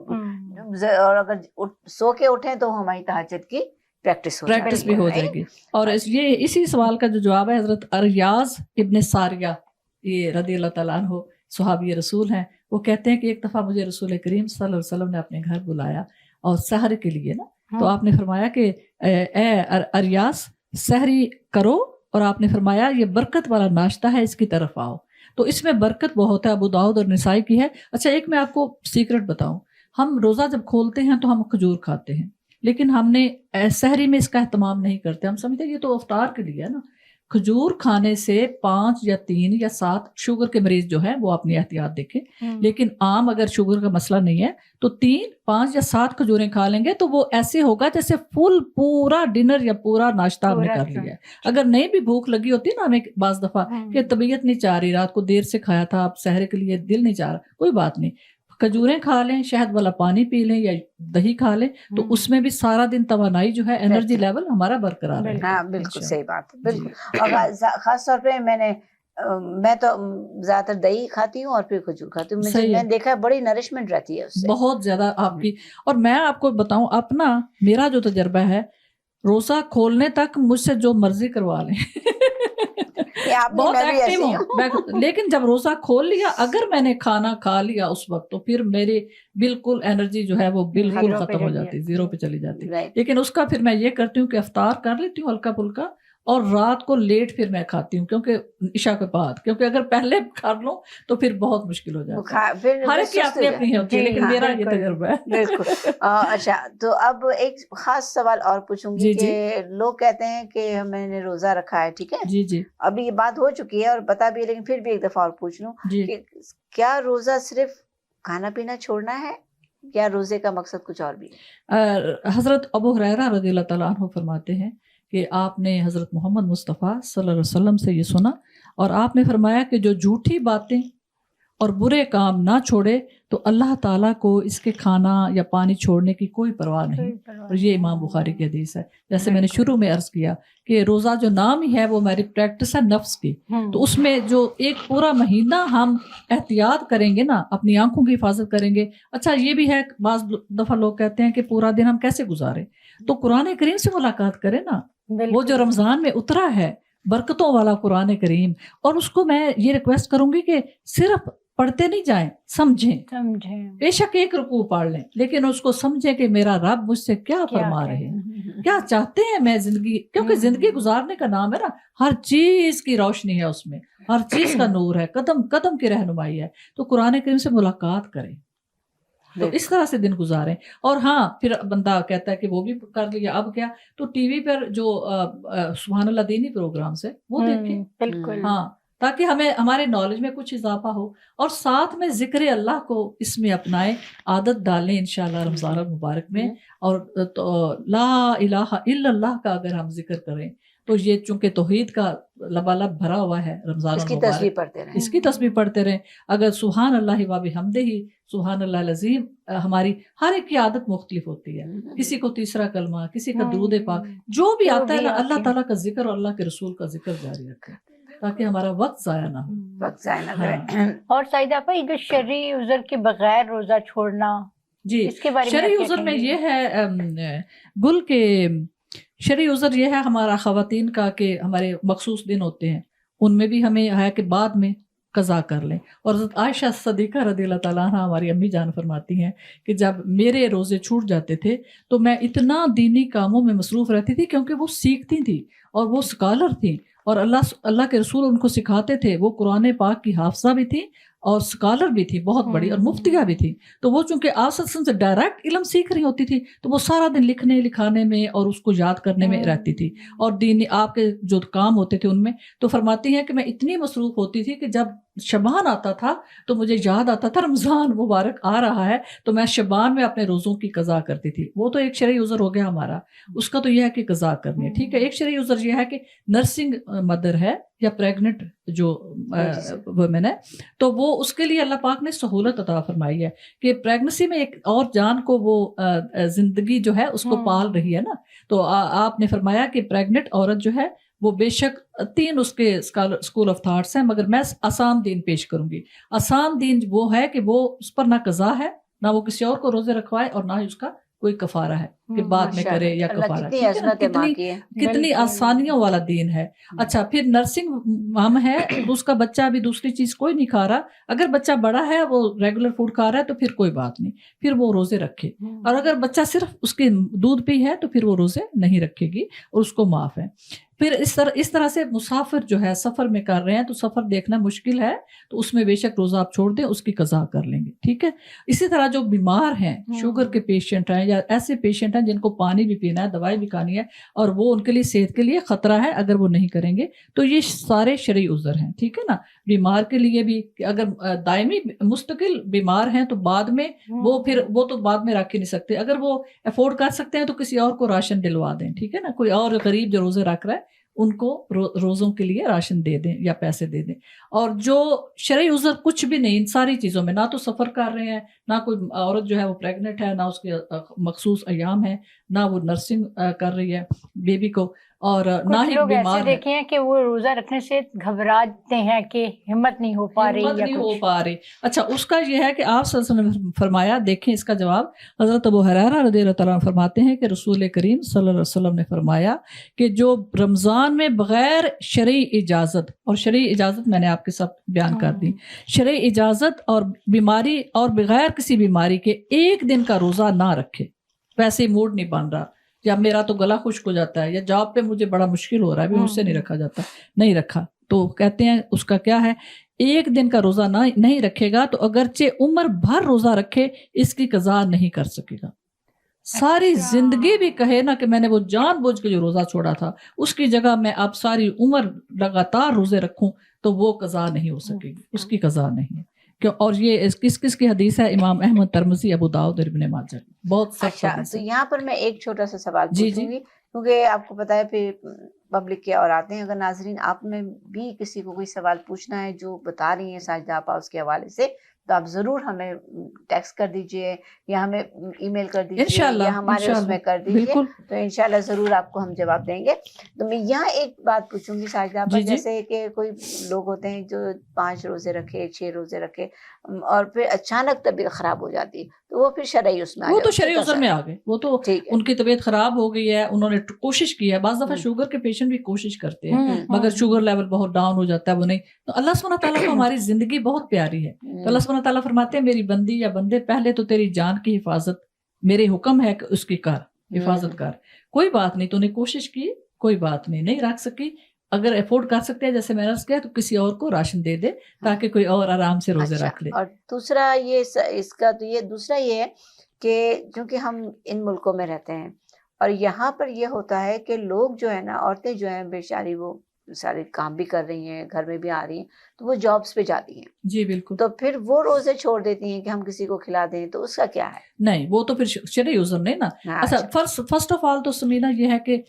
और अगर सो के उठे तो हमारी तहज्जुद की प्रैक्टिस भी हो जाएगी। और ये इसी सवाल का जो जवाब है हजरत अरयाज इब्ने सारिया, ये रदी अल्लाह तआला अन्हु सहाबी रसूल हैं, वो कहते हैं कि एक दफा मुझे रसूल करीम सल्लल्लाहु अलैहि वसल्लम ने अपने घर बुलाया और सहर के लिए ना, तो आपने फरमाया कि ए अरयास सहरी करो, और आपने फरमाया ये बरकत वाला नाश्ता है, इसकी तरफ आओ। तो इसमें बरकत बहुत है, अबू दाऊद और निसाई की है। अच्छा, एक मैं आपको सीक्रेट बताऊं, हम रोजा जब खोलते हैं तो हम खजूर खाते हैं, लेकिन हमने सहरी में इसका एहतमाम नहीं करते, हम समझते हैं ये तो अफ्तार के लिए है ना। खजूर खाने से 5 या 3 या 7 शुगर के मरीज जो है वो अपनी एहतियात देखें, लेकिन आम अगर शुगर का मसला नहीं है तो 3, 5 या 7 खजूरें खा लेंगे तो वो ऐसे होगा जैसे फुल पूरा डिनर या पूरा नाश्ता आपने कर लिया है। अगर नहीं भी भूख लगी होती है ना हमें बाज दफा कि तबीयत नहीं चाह रही, रात को देर से खाया था, आप सहर के लिए दिल नहीं चाह रहा, कोई बात नहीं, खजूरें खा लें, शहद वाला पानी पी लें या दही खा लें, तो उसमें भी सारा दिन तवानाई जो है, एनर्जी लेवल हमारा बरकरार है। हाँ, बिल्कुल सही बात है, बिल्कुल। और खास तौर पे मैं तो ज्यादातर दही खाती हूँ और फिर खजूर खाती हूँ, मैंने देखा है बड़ी नरिशमेंट रहती है उससे, बहुत ज्यादा आपकी। और मैं आपको बताऊं अपना, मेरा जो तजर्बा है, रोजा खोलने तक मुझसे जो मर्जी करवा लें बहुत एक्टिव हूँ, लेकिन जब रोजा खोल लिया, अगर मैंने खाना खा लिया उस वक्त, तो फिर मेरी बिल्कुल एनर्जी जो है वो बिल्कुल खत्म हो जाती, 0 पे चली जाती। लेकिन उसका फिर मैं ये करती हूँ कि अफ्तार कर लेती हूँ हल्का फुल्का, और रात को लेट फिर मैं खाती हूँ, क्योंकि इशा के बाद, क्योंकि अगर पहले कर लूं तो फिर बहुत मुश्किल हो जाता है। हर एक की अपनी अपनी होती है, लेकिन मेरा ये तजुर्बा है। बिल्कुल। अच्छा, तो अब एक खास सवाल और पूछूंगी कि लोग कहते हैं कि मैंने रोजा रखा है, ठीक है जी जी, अभी ये बात हो चुकी है और पता भी है, लेकिन फिर भी एक दफा और पूछ लूं कि क्या रोजा सिर्फ खाना पीना छोड़ना है या रोजे का मकसद कुछ और भी है? हजरत अबू हुरैरा रज़ियल्लाहु तआला अन्हु फरमाते हैं कि आपने हजरत मोहम्मद मुस्तफ़ा सल्लल्लाहु अलैहि वसल्लम से ये सुना, और आपने फरमाया कि जो झूठी बातें और बुरे काम ना छोड़े तो अल्लाह ताला को इसके खाना या पानी छोड़ने की कोई परवाह नहीं। और ये इमाम बुखारी की हदीस है। जैसे मैंने शुरू में अर्ज किया कि रोज़ा जो नाम ही है वो हमारी प्रैक्टिस है नफ्स की, तो उसमें जो एक पूरा महीना हम एहतियात करेंगे ना, अपनी आंखों की हिफाजत करेंगे। अच्छा, ये भी है, बाज़ दफ़ा लोग कहते हैं कि पूरा दिन हम कैसे गुजारें, तो कुरान करीम से मुलाकात करें ना, वो जो रमज़ान में उतरा है बरकतों वाला कुरान करीम, और उसको मैं ये रिक्वेस्ट करूंगी कि सिर्फ पढ़ते नहीं जाएं, समझें। समझें, बेशक एक रुकू पढ़ लें, लेकिन उसको समझें कि मेरा रब मुझसे क्या फरमा रहे हैं, क्या चाहते हैं मैं जिंदगी, क्योंकि जिंदगी गुजारने का नाम है ना, हर चीज की रोशनी है उसमें, हर चीज का नूर है, कदम कदम की रहनुमाई है। तो कुरान करीम से मुलाकात करें, तो इस तरह से दिन गुजारें। और हाँ, फिर बंदा कहता है कि वो भी कर लिया, अब क्या, तो टीवी पर जो सुभान अल्लाह दीनी प्रोग्राम्स है वो देखें, बिल्कुल, हाँ, ताकि हमें हमारे नॉलेज में कुछ इजाफा हो, और साथ में जिक्र अल्लाह को इसमें अपनाएं, आदत डालें इंशाल्लाह रमज़ान मुबारक में। और तो ला इलाहा इल्लल्लाह का अगर हम जिक्र करें तो ये चूंकि तौहीद का लबालब भरा हुआ है रमज़ान इसकी तस्बीह पढ़ते रहें, इसकी तस्बीह पढ़ते रहें। अगर सुभान अल्लाह व बिहम्दिही, सुभान अल्लाह अज़ीम, हमारी हर एक की आदत मुख्तलिफ होती है, किसी को तीसरा कलमा, किसी का दुरूद पाक, जो भी आता है ना, अल्लाह ताला का जिक्र और अल्लाह के रसूल का जिक्र जारी रखें, ताकि हमारा वक्त जाया ना हो। वक्त जाया ना करें। और साइदा आपा, ये शरई उज़र के बगैर रोजा छोड़ना, जी, इसके बारे में शरई उज़र में ये है गुल के शरई उज़र ये है हमारा ख़वातीन का कि हमारे मखसूस दिन होते हैं, उनमें भी हमें है कि बाद में कज़ा कर लें। और हज़रत आयशा सदीक़ा रज़ियल्लाहु ताला अन्हा हमारी अम्मी जान फरमाती हैं कि जब मेरे रोज़े छूट जाते थे तो मैं इतना दीनी कामों में मसरूफ़ रहती थी, क्योंकि वो सीखती थी और वो स्कॉलर थी, और अल्लाह के रसूल उनको सिखाते थे। वो कुरान पाक की हाफ़ज़ा भी थी और स्कॉलर भी थी बहुत बड़ी, और मुफ्तिया भी थी। तो वो चूंकि आप से डायरेक्ट इल्म सीख रही होती थी, तो वो सारा दिन लिखने लिखाने में और उसको याद करने में रहती थी, और दीनी आपके जो काम होते थे उनमें। तो फरमाती हैं कि मैं इतनी मसरूफ़ होती थी कि जब शबान आता था तो मुझे याद आता था रमज़ान मुबारक आ रहा है, तो मैं शबान में अपने रोज़ों की कज़ा करती थी। वो तो एक शरई उज़र हो गया हमारा, उसका तो यह है कि कज़ा करनी है, ठीक है। एक शरई उज़र यह है कि नर्सिंग मदर है या प्रेग्नेंट जो वुमेन है, तो वो उसके लिए अल्लाह पाक ने सहूलत अता फरमाई है कि प्रेगनेंसी में एक और जान को वो जिंदगी जो है उसको पाल रही है ना। तो आपने फरमाया कि प्रेग्नेंट औरत जो है वो बेशक 3 उसके स्कूल ऑफ थॉट्स हैं, मगर मैं आसान दीन पेश करूंगी। आसान दीन वो है कि वो उस पर ना कज़ा है, ना वो किसी और को रोजे रखवाए, और ना ही उसका कोई कफारा है कि बाद में करे या कफारा। कितनी आसानियों वाला दीन है। अच्छा, फिर नर्सिंग मम है तो उसका बच्चा भी दूसरी चीज कोई नहीं खा रहा, अगर बच्चा बड़ा है वो रेगुलर फूड खा रहा है तो फिर कोई बात नहीं, फिर वो रोजे रखे। और अगर बच्चा सिर्फ उसके दूध पी है तो फिर वो रोजे नहीं रखेगी और उसको माफ है। फिर इस तरह से मुसाफिर जो है सफर में कर रहे हैं तो सफर देखना मुश्किल है, तो उसमें बेशक रोजा आप छोड़ दें, उसकी कज़ा कर लेंगे, ठीक है। इसी तरह जो बीमार हैं, शुगर के पेशेंट हैं या ऐसे पेशेंट हैं जिनको पानी भी पीना है, दवाई भी खानी है, और वो उनके लिए सेहत के लिए खतरा है, अगर वो नहीं करेंगे तो ये सारे शरई उज़र हैं, ठीक है ना। बीमार के लिए भी अगर दायमी मुस्तकिल बीमार हैं तो बाद में वो तो बाद में रख ही नहीं सकते, अगर वो अफोर्ड कर सकते हैं तो किसी और को राशन दिलवा दें, ठीक है ना। कोई और गरीब जो रोजे रख रहा है उनको रोज़ों के लिए राशन दे दें या पैसे दे दें। और जो शरई उज़र कुछ भी नहीं इन सारी चीज़ों में, ना तो सफ़र कर रहे हैं, ना कोई औरत जो है वो प्रेग्नेंट है, ना उसके मखसूस अयाम है, ना वो नर्सिंग कर रही है बेबी को, और ना ही बीमार देखे हैं कि वो रोजा रखने से घबराते हैं कि हिम्मत नहीं हो पा रही। अच्छा, उसका ये है कि आप सल्लल्लाहु अलैहि वसल्लम ने फरमाया, देखें इसका जवाब, हज़रत अबू हुरैरा रज़ियल्लाहु ताला अन्हु फरमाते हैं कि रसूल करीम सल्लल्लाहु अलैहि वसल्लम ने फरमाया कि जो रमज़ान में बगैर शरई इजाज़त, और शरई इजाज़त मैंने आपके साथ बयान कर दी, शरई इजाज़त और बीमारी और बगैर किसी बीमारी के एक दिन का रोज़ा ना रखे, वैसे ही मूड नहीं बन रहा, या मेरा तो गला खुश्क हो जाता है, या जॉब पे मुझे बड़ा मुश्किल हो रहा है, भी मुझसे नहीं रखा जाता, नहीं रखा, तो कहते हैं उसका क्या है, एक दिन का रोजा नहीं रखेगा तो अगरचे उम्र भर रोजा रखे इसकी कज़ा नहीं कर सकेगा। सारी जिंदगी भी कहे ना कि मैंने वो जानबूझ के जो रोजा छोड़ा था उसकी जगह मैं अब सारी उम्र लगातार रोजे रखूं, तो वो कज़ा नहीं हो सकेगी, उसकी कज़ा नहीं है। क्यों? और ये किस की हदीस है? इमाम अहमद, तिरमिज़ी, अबू दाऊद, इब्न माजा, बहुत अच्छा। तो यहाँ पर मैं एक छोटा सा सवाल पूछूंगी, क्योंकि आपको पता है फिर पब्लिक के और आते हैं, अगर नाजरीन आप में भी किसी को कोई सवाल पूछना है जो बता रही हैं साजिदा आपा उसके हवाले से, तो आप जरूर हमें टेक्स्ट कर दीजिए या हमें ईमेल कर दीजिए या हमारे उसमें कर दीजिए, तो इंशाल्लाह जरूर आपको हम जवाब देंगे। तो मैं यहाँ एक बात पूछूंगी साजिदा आपा, जैसे कि कोई लोग होते हैं जो 5 रोजे रखे, 6 रोजे रखे और फिर अचानक तबीयत खराब हो जाती है, तो تو وہ پھر شرعی اس میں وہ تو شرعی عذر میں آ گئے. وہ تو ٹھیک ہے. ان کی طبیعت خراب ہو گئی ہے, انہوں نے کوشش کی ہے. بعض دفعہ شوگر کے پیشنٹ بھی کوشش کرتے ہیں مگر شوگر لیول بہت ڈاؤن ہو جاتا ہے, وہ نہیں. تو اللہ سبحانہ تعالیٰ کو ہماری زندگی بہت پیاری ہے. تو اللہ سبحانہ تعالیٰ فرماتے ہیں میری بندی یا بندے پہلے تو تیری جان کی حفاظت میرے حکم ہے کہ اس کی کر, حفاظت کر. کوئی بات نہیں, تو نے کوشش کی, کوئی بات نہیں رکھ سکی, اگر افورڈ کر سکتے ہیں جیسے میں نے عرض کیا تو کسی اور کو راشن دے دے تاکہ کوئی اور آرام سے روزے رکھ لے. اور دوسرا یہ اس کا تو یہ دوسرا یہ ہے کہ چونکہ ہم ان ملکوں میں رہتے ہیں اور یہاں پر یہ ہوتا ہے کہ لوگ جو ہے نا, عورتیں جو ہیں بیچاری وہ سارے کام بھی کر رہی ہیں, گھر میں بھی آ رہی ہیں, تو وہ جابس پہ جاتی ہیں. جی بالکل. تو پھر وہ روزے چھوڑ دیتی ہیں کہ ہم کسی کو کھلا دیں, تو اس کا کیا ہے؟ نہیں, وہ تو پھر شرعی عذر نہیں نا. اچھا, فرسٹ آف آل تو سمینا یہ ہے کہ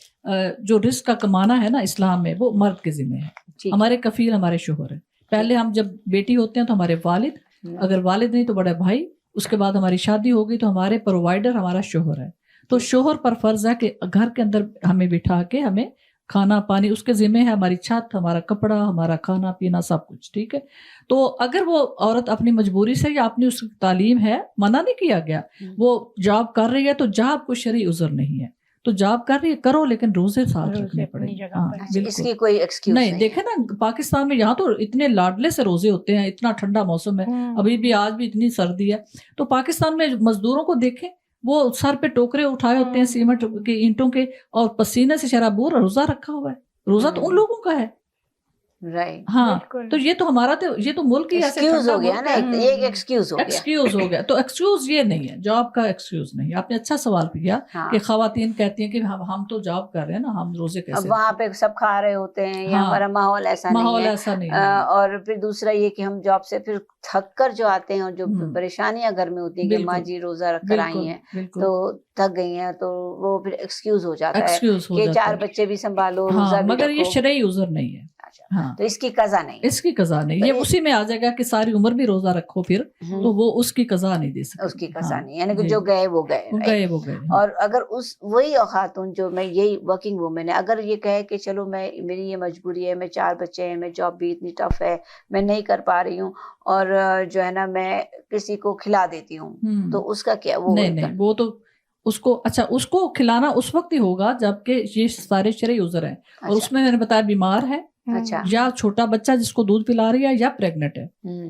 جو رزق کا کمانا ہے نا اسلام میں وہ مرد کے ذمہ ہے. ہمارے کفیل ہمارے شوہر ہیں. پہلے ہم جب بیٹی ہوتے ہیں تو ہمارے والد, اگر والد نہیں تو بڑا بھائی, اس کے بعد ہماری شادی ہوگی تو ہمارے پرووائڈر ہمارا شوہر ہے. تو شوہر پر فرض ہے کہ گھر کے اندر ہمیں بٹھا کے ہمیں کھانا پانی, اس کے ذمہ ہے ہماری چھت, ہمارا کپڑا, ہمارا کھانا پینا سب کچھ. ٹھیک ہے. تو اگر وہ عورت اپنی مجبوری سے یا اپنی اس کی تعلیم ہے, منع نہیں کیا گیا, وہ جاب کر رہی ہے تو جاب کو شرعی عذر نہیں ہے, تو جاب کر رہی ہے کرو لیکن روزے ساتھ رکھنے پڑیں. اس کی کوئی ایکسکیوز نہیں. دیکھیں نا پاکستان میں یہاں تو اتنے لاڈلے سے روزے ہوتے ہیں, اتنا ٹھنڈا موسم ہے, ابھی بھی آج بھی اتنی سردی ہے. تو پاکستان میں مزدوروں کو دیکھیں, وہ سر پہ ٹوکرے اٹھائے ہوتے ہیں سیمنٹ کے اینٹوں کے, اور پسینے سے شرابور روزہ رکھا ہوا ہے. روزہ تو ان لوگوں کا ہے. رائٹ. ہاں, تو یہ تو ہمارا تو یہ تو ملک ہی ایسے ایکسکیوز ہو گیا نا, ایک ایکسکیوز ہو گیا. ایکسکیوز ہو گیا. تو ایکسکیوز یہ نہیں ہے, جاب کا ایکسکیوز نہیں. آپ نے اچھا سوال کیا کہ خواتین کہتی ہیں کہ ہم تو جاب کر رہے ہیں نا, ہم روزے کیسے. وہاں پہ سب کھا رہے ہوتے ہیں, یا ہمارا ماحول ایسا نہیں ہے. اور پھر دوسرا یہ کہ ہم جاب سے پھر تھک کر جو آتے ہیں اور جو پریشانیاں گھر میں ہوتی ہیں کہ ماں جی روزہ رکھ کر آئی ہیں تو تھک گئی ہیں, تو وہ پھر ایکسکیوز ہو جاتا ہے کہ 4 بچے بھی سنبھالو, روزہ بھی. مگر یہ شرعی عذر نہیں ہے. تو اس کی قضا نہیں, اس کی قضا نہیں. یہ اسی میں آ جائے گا کہ ساری عمر بھی روزہ رکھو پھر, تو وہ اس کی قضا نہیں دے سکتے. اس کی قضا نہیں, یعنی کہ جو گئے وہ گئے. اور اگر وہی خاتون جو میں یہی ورکنگ وومن ہے, اگر یہ کہے کہ چلو میری یہ مجبوری ہے, میں 4 بچے ہیں, میں جاب بھی اتنی ٹف ہے, میں نہیں کر پا رہی ہوں, اور جو ہے نا میں کسی کو کھلا دیتی ہوں, تو اس کا کیا؟ وہ نہیں, وہ تو اس کو, اچھا اس کو کھلانا اس وقت ہی ہوگا جبکہ یہ سارے شرعی عذر ہیں. اور اس میں نے بتایا بیمار ہے, یا چھوٹا بچہ جس کو دودھ پلا رہی ہے, یا پریگنٹ ہے,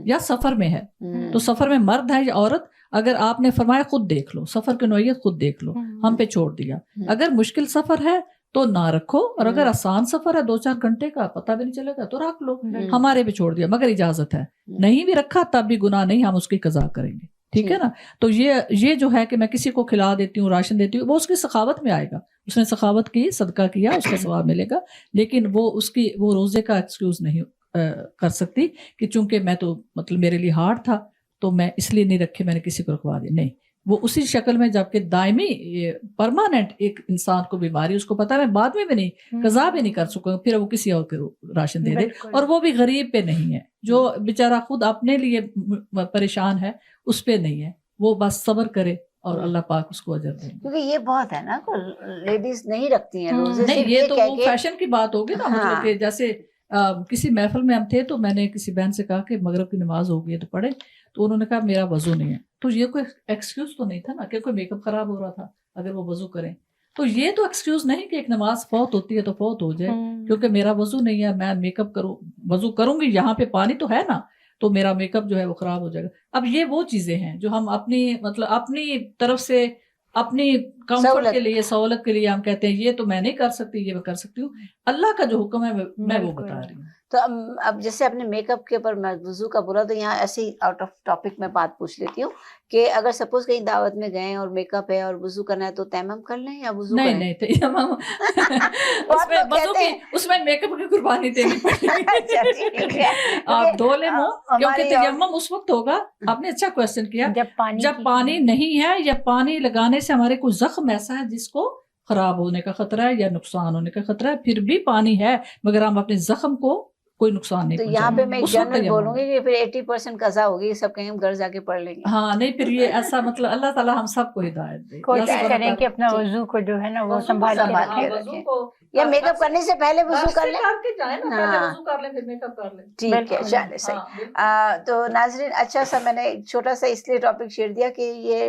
یا سفر میں ہے. تو سفر میں مرد ہے یا عورت, اگر آپ نے فرمایا خود دیکھ لو, سفر کی نوعیت خود دیکھ لو, ہم پہ چھوڑ دیا. اگر مشکل سفر ہے تو نہ رکھو, اور اگر آسان سفر ہے 2-4 گھنٹے کا, پتہ بھی نہیں چلے گا, تو رکھ لو, ہمارے پہ چھوڑ دیا. مگر اجازت ہے, نہیں بھی رکھا تب بھی گناہ نہیں, ہم اس کی قضا کریں گے. ٹھیک ہے نا. تو یہ جو ہے کہ میں کسی کو کھلا دیتی ہوں, راشن دیتی ہوں, وہ اس کی سخاوت میں آئے گا. اس نے سخاوت کی, صدقہ کیا, اس کا ثواب ملے گا. لیکن وہ روزے کا ایکسکیوز نہیں کر سکتی کہ چونکہ میں تو مطلب میرے لیے ہارڈ تھا تو میں اس لیے نہیں رکھے, میں نے کسی کو رکھوا دی. نہیں, وہ اسی شکل میں, جبکہ دائمی پرماننٹ ایک انسان کو بیماری, اس کو پتا ہے میں بعد میں بھی نہیں قضا بھی نہیں کر سکوں, پھر وہ کسی اور کو راشن دے دے. اور وہ بھی غریب پہ نہیں ہے, جو بیچارہ خود اپنے لیے پریشان ہے اس پہ نہیں ہے, وہ بس صبر کرے اور اللہ پاک اس کو اجر دیں. کیونکہ یہ بہت ہے نا, لیڈیز نہیں رکھتی ہیں روزے. نہیں, یہ تو وہ فیشن کی بات ہوگی نا, کہ جیسے کسی محفل میں ہم تھے تو میں نے کسی بہن سے کہا کہ مغرب کی نماز ہو گئی ہے تو پڑھے, تو انہوں نے کہا میرا وضو نہیں ہے. تو یہ کوئی ایکسکیوز تو نہیں تھا نا, کہ کوئی میک اپ خراب ہو رہا تھا اگر وہ وضو کریں, تو یہ تو ایکسکیوز نہیں کہ ایک نماز فوت ہوتی ہے تو فوت ہو جائے کیونکہ میرا وضو نہیں ہے, میں میک اپ وضو کروں گی, یہاں پہ پانی تو ہے نا, تو میرا میک اپ جو ہے وہ خراب ہو جائے گا. اب یہ وہ چیزیں ہیں جو ہم اپنی طرف سے اپنی کمفرٹ کے لیے, سہولت کے لیے ہم کہتے ہیں یہ تو میں نہیں کر سکتی, یہ میں کر سکتی ہوں. اللہ کا جو حکم ہے میں وہ بتا رہی ہوں. تو اب جیسے اپنے میک اپ کے اوپر میں وضو کا بولا, تو یہاں ایسے ہی آؤٹ آف ٹاپک میں بات پوچھ لیتی ہوں کہ اگر سپوز کہیں دعوت میں گئے اور میک اپ ہے اور وضو کرنا ہے تو تیمم کر لیں یا وضو کریں؟ نہیں, اس میں میک اپ کی قربانی دینی پڑے گی. آپ دھو لیں منہ, کیونکہ تیمم اس وقت ہوگا. آپ نے اچھا کوشچن کیا, جب پانی نہیں ہے یا پانی لگانے سے ہمارے کوئی زخم ایسا ہے جس کو خراب ہونے کا خطرہ ہے یا نقصان ہونے کا خطرہ ہے, پھر بھی پانی ہے مگر ہم اپنے زخم کو कोई नुकसान नहीं तो पहुंचाएंगे। यहाँ पे मैं उस वक्त जनरल ये बोलूंगी कि फिर 80% कज़ा होगी, सब कहीं हम घर जाके पढ़ लेंगे। हाँ नहीं, फिर ये ऐसा मतलब अल्लाह ताला हम सबको हिदायत दे। कोशिश अल्लाह करें कि अपना ठीक। वजू को जो है ना वो वज़ू को संभाल के संभाल रखें। के वज़ू रखें। को या मेकअप करने से पहले वजू कर लें। करके जाए ना, पहले हाँ। वज़ू कर लें फिर मेकअप कर लें। ठीक है, बिल्कुल। चलिए सही। हाँ, बिल्कुल। तो नाजरीन, अच्छा सा मैंने एक छोटा सा इसलिए टॉपिक छेड़ दिया कि ये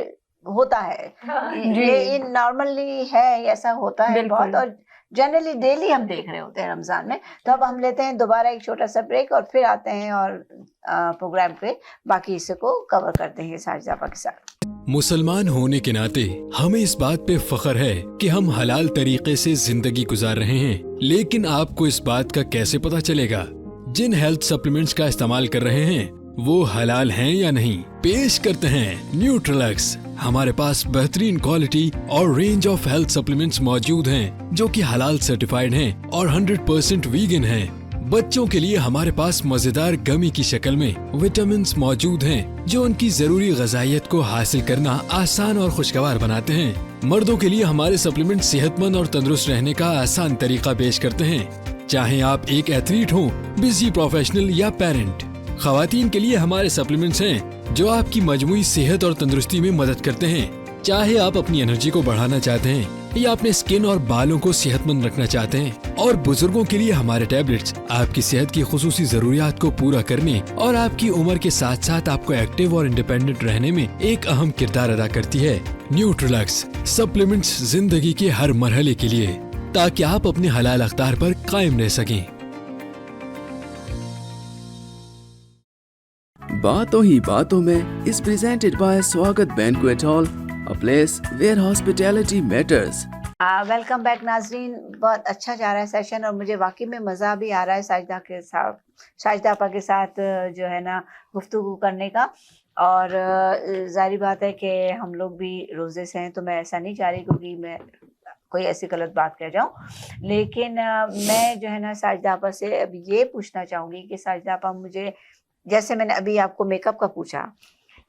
होता है, हाँ, ये नॉर्मली है, ऐसा होता है बिल्कुल। बहुत, और जनरली डेली हम देख रहे होते हैं रमजान में। तो अब हम लेते हैं दोबारा एक छोटा सा ब्रेक और फिर आते हैं और प्रोग्राम के बाकी हिस्से को कवर करते हैं साजिदा आपा के साथ। मुसलमान होने के नाते हमें इस बात पे फख्र है कि हम हलाल तरीके से जिंदगी गुजार रहे हैं, लेकिन आपको इस बात का कैसे पता चलेगा जिन हेल्थ सप्लीमेंट्स का इस्तेमाल कर रहे हैं वो हलाल हैं या नहीं? पेश करते हैं न्यूट्रिलक्स। हमारे पास बेहतरीन क्वालिटी और रेंज ऑफ हेल्थ सप्लीमेंट्स मौजूद हैं जो कि हलाल सर्टिफाइड हैं और 100% वीगन हैं। बच्चों के लिए हमारे पास मजेदार गमी की शक्ल में विटामिन्स मौजूद हैं जो उनकी जरूरी गजाइयत को हासिल करना आसान और खुशगवार बनाते हैं। मर्दों के लिए हमारे सप्लीमेंट सेहतमंद और तंदुरुस्त रहने का आसान तरीका पेश करते हैं, चाहे आप एक एथलीट हो, बिजी प्रोफेशनल या पेरेंट। खवातीन के लिए हमारे सप्लीमेंट्स हैं जो आपकी मजमूई सेहत और तंदुरुस्ती में मदद करते हैं, चाहे आप अपनी एनर्जी को बढ़ाना चाहते हैं या अपने स्किन और बालों को सेहतमंद रखना चाहते हैं। और बुजुर्गों के लिए हमारे टैबलेट्स आपकी सेहत की खुसूसी जरूरियात को पूरा करने और आपकी उम्र के साथ साथ आपको एक्टिव और इंडिपेंडेंट रहने में एक अहम किरदार अदा करती है। न्यूट्रिलक्स सप्लीमेंट्स जिंदगी के हर मरहले के लिए, ताकि आप अपने हलाल अख्तार पर कायम रह सकें। बातों ही बातों में is presented by स्वागत banquet hall, a place where hospitality matters. Welcome back नाजरीन। बहुत अच्छा जा रहा है सेशन और मुझे वाकई में मज़ा भी आ रहा है साजिदा के साथ, साजिदा आपा के साथ जो है ना गुफ्तगू करने का। और जाहिर बात है कि हम लोग भी रोज़े से हैं, तो मैं ऐसा नहीं चाह रही क्योंकि मैं कोई ऐसी गलत बात कह जाऊं, लेकिन मैं जो है ना साजिदा आपा से अब ये पूछना चाहूँगी कि साजिदा आपा, मुझे जैसे मैंने अभी आपको मेकअप का पूछा,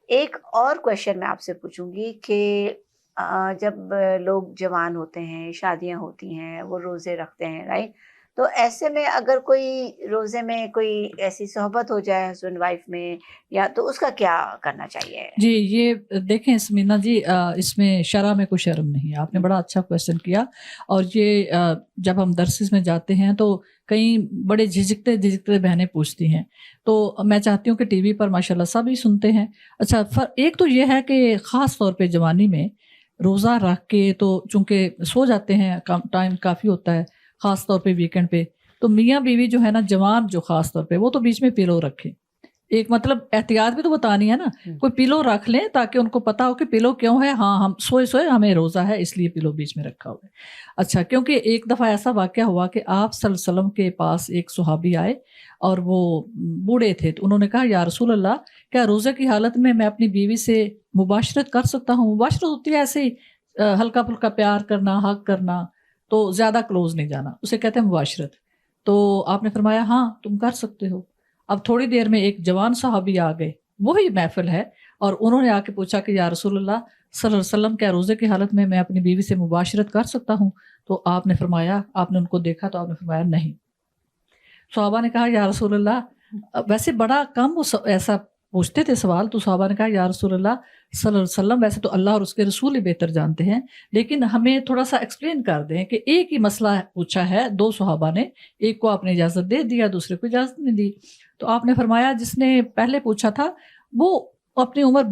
एक और क्वेश्चन मैं आपसे पूछूंगी कि जब लोग जवान होते हैं, शादियां होती हैं, वो रोज़े रखते हैं, राइट? तो ऐसे में अगर कोई रोज़े में कोई ऐसी सोहबत हो जाए हस्बैंड वाइफ में, या तो उसका क्या करना चाहिए? जी, ये देखें स्मीना जी, इसमें शरा में कोई शर्म नहीं है। आपने बड़ा अच्छा क्वेश्चन किया। और ये जब हम दरसिस में जाते हैं तो कई बड़े झिझकते बहनें पूछती हैं, तो मैं चाहती हूँ कि टीवी पर माशाल्लाह सब ही सुनते हैं। अच्छा, एक तो ये है कि ख़ास तौर पे जवानी में रोज़ा रख के तो चूँकि सो जाते हैं, टाइम काफ़ी होता है, ख़ास तौर पे वीकेंड पे, तो मियाँ बीवी जो है ना, जवान जो ख़ास तौर पे, वो तो बीच में पिलो रखें। एक मतलब एहतियात भी तो बतानी है ना, कोई पिलो रख लें ताकि उनको पता हो कि पिलो क्यों है। हाँ, हम सोए हमें रोज़ा है इसलिए पिलो बीच में रखा हुआ है। अच्छा, क्योंकि एक दफ़ा ऐसा वाक़या हुआ कि आप सल्लल्लाहु अलैहि वसल्लम के पास एक सुहाबी आए और वो बूढ़े थे, तो उन्होंने कहा, या रसूल अल्लाह, क्या रोज़े की हालत में मैं अपनी बीवी से मुबाशरत कर सकता हूँ? मुबाशरत होती है ऐसे ही हल्का फुल्का प्यार करना, हक करना, तो ज़्यादा क्लोज नहीं जाना, उसे कहते हैं मुबाशरत। तो आपने फरमाया हाँ तुम कर सकते हो। अब थोड़ी देर में एक जवान साहबी आ गए, वही महफिल है, और उन्होंने आके पूछा कि या रसूलल्लाह सल्लल्लाहु अलैहि वसल्लम, क्या रोज़े की हालत में मैं अपनी बीवी से मुबाशरत कर सकता हूँ? तो आपने फरमाया, आपने उनको देखा तो आपने फरमाया नहीं। सहाबा ने कहा, या रसूलल्लाह, वैसे बड़ा कम वो ऐसा पूछते थे सवाल, तो सहाबा ने कहा, या रसूलल्लाह सल्लल्लाहु अलैहि वसल्लम, वैसे तो अल्लाह और उसके रसूल ही बेहतर जानते हैं, लेकिन हमें थोड़ा सा एक्सप्लेन कर दें कि एक ही मसला पूछा है, दो सहाबा ने, एक को आपने इजाज़त दे दिया, दूसरे को इजाज़त नहीं दी। तो आपने फरमाया, जिसने पहले पूछा था वो अपनी उम्र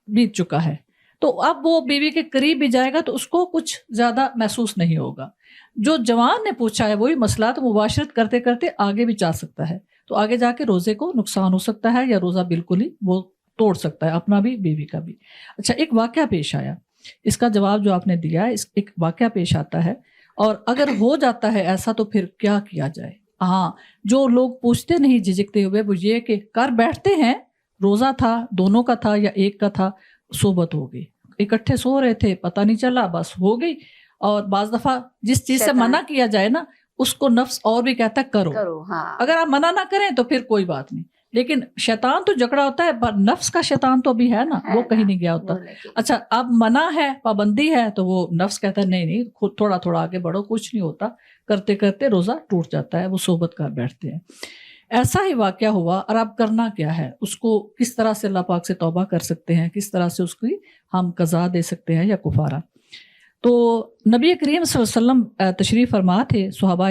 बीत चुका है, तो अब वो बीवी के करीब भी जाएगा तो उसको कुछ ज़्यादा महसूस नहीं होगा। जो जवान ने पूछा है वही मसला, तो मुबाशरत करते करते आगे भी जा सकता है, तो आगे जाके रोज़े को नुकसान हो सकता है या रोज़ा बिल्कुल ही वो तोड़ सकता है, अपना भी बीवी का भी। अच्छा, एक वाक़या पेश आया, इसका जवाब जो आपने दिया है, एक वाक़या पेश आता है, और अगर हो जाता है ऐसा तो फिर क्या किया जाए? हाँ, जो लोग पूछते नहीं झिझकते हुए, वो ये कि कर बैठते हैं, रोज़ा था, दोनों का था या एक का था, सोबत हो गई, इकट्ठे सो रहे थे, पता नहीं चला, बस हो गई। और बाज़ दफ़ा जिस चीज़ से मना किया जाए ना, उसको नफ्स और भी कहता है करो। हाँ। अगर आप मना ना करें तो फिर कोई बात नहीं, लेकिन शैतान तो जकड़ा होता है, पर नफ्स का शैतान तो अभी है ना, वो कहीं नहीं गया होता। अच्छा, अब मना है, पाबंदी है, तो वो नफ्स कहता है नहीं खुद थोड़ा थोड़ा आगे बढ़ो, कुछ नहीं होता, करते करते रोज़ा टूट जाता है, वो सोबत कर बैठते हैं। ایسا ہی واقعہ ہوا اور اب کرنا کیا ہے, اس کو کس طرح سے اللہ پاک سے توبہ کر سکتے ہیں, کس طرح سے اس کی ہم قضا دے سکتے ہیں یا کفارہ. تو نبی کریم صلی اللہ علیہ وسلم تشریف فرما تھے, صحابہ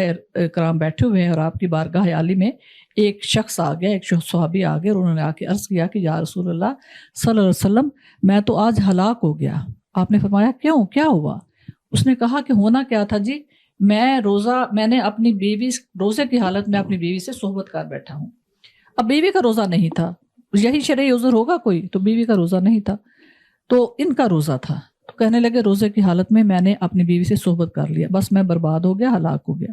کرام بیٹھے ہوئے ہیں اور آپ کی بارگاہ عالی میں ایک شخص آ گیا, ایک صحابی آ گئے اور انہوں نے آ کے عرض کیا کہ یا رسول اللہ صلی اللہ علیہ وسلم میں تو آج ہلاک ہو گیا. آپ نے فرمایا کیوں, کیا ہوا؟ اس نے کہا کہ ہونا کیا تھا جی, میں نے اپنی بیوی, روزے کی حالت میں اپنی بیوی سے صحبت کر بیٹھا ہوں. اب بیوی کا روزہ نہیں تھا, یہی شرعی عذر ہوگا کوئی, تو بیوی کا روزہ نہیں تھا تو ان کا روزہ تھا. تو کہنے لگے روزے کی حالت میں نے اپنی بیوی سے صحبت کر لیا, بس میں برباد ہو گیا, ہلاک ہو گیا.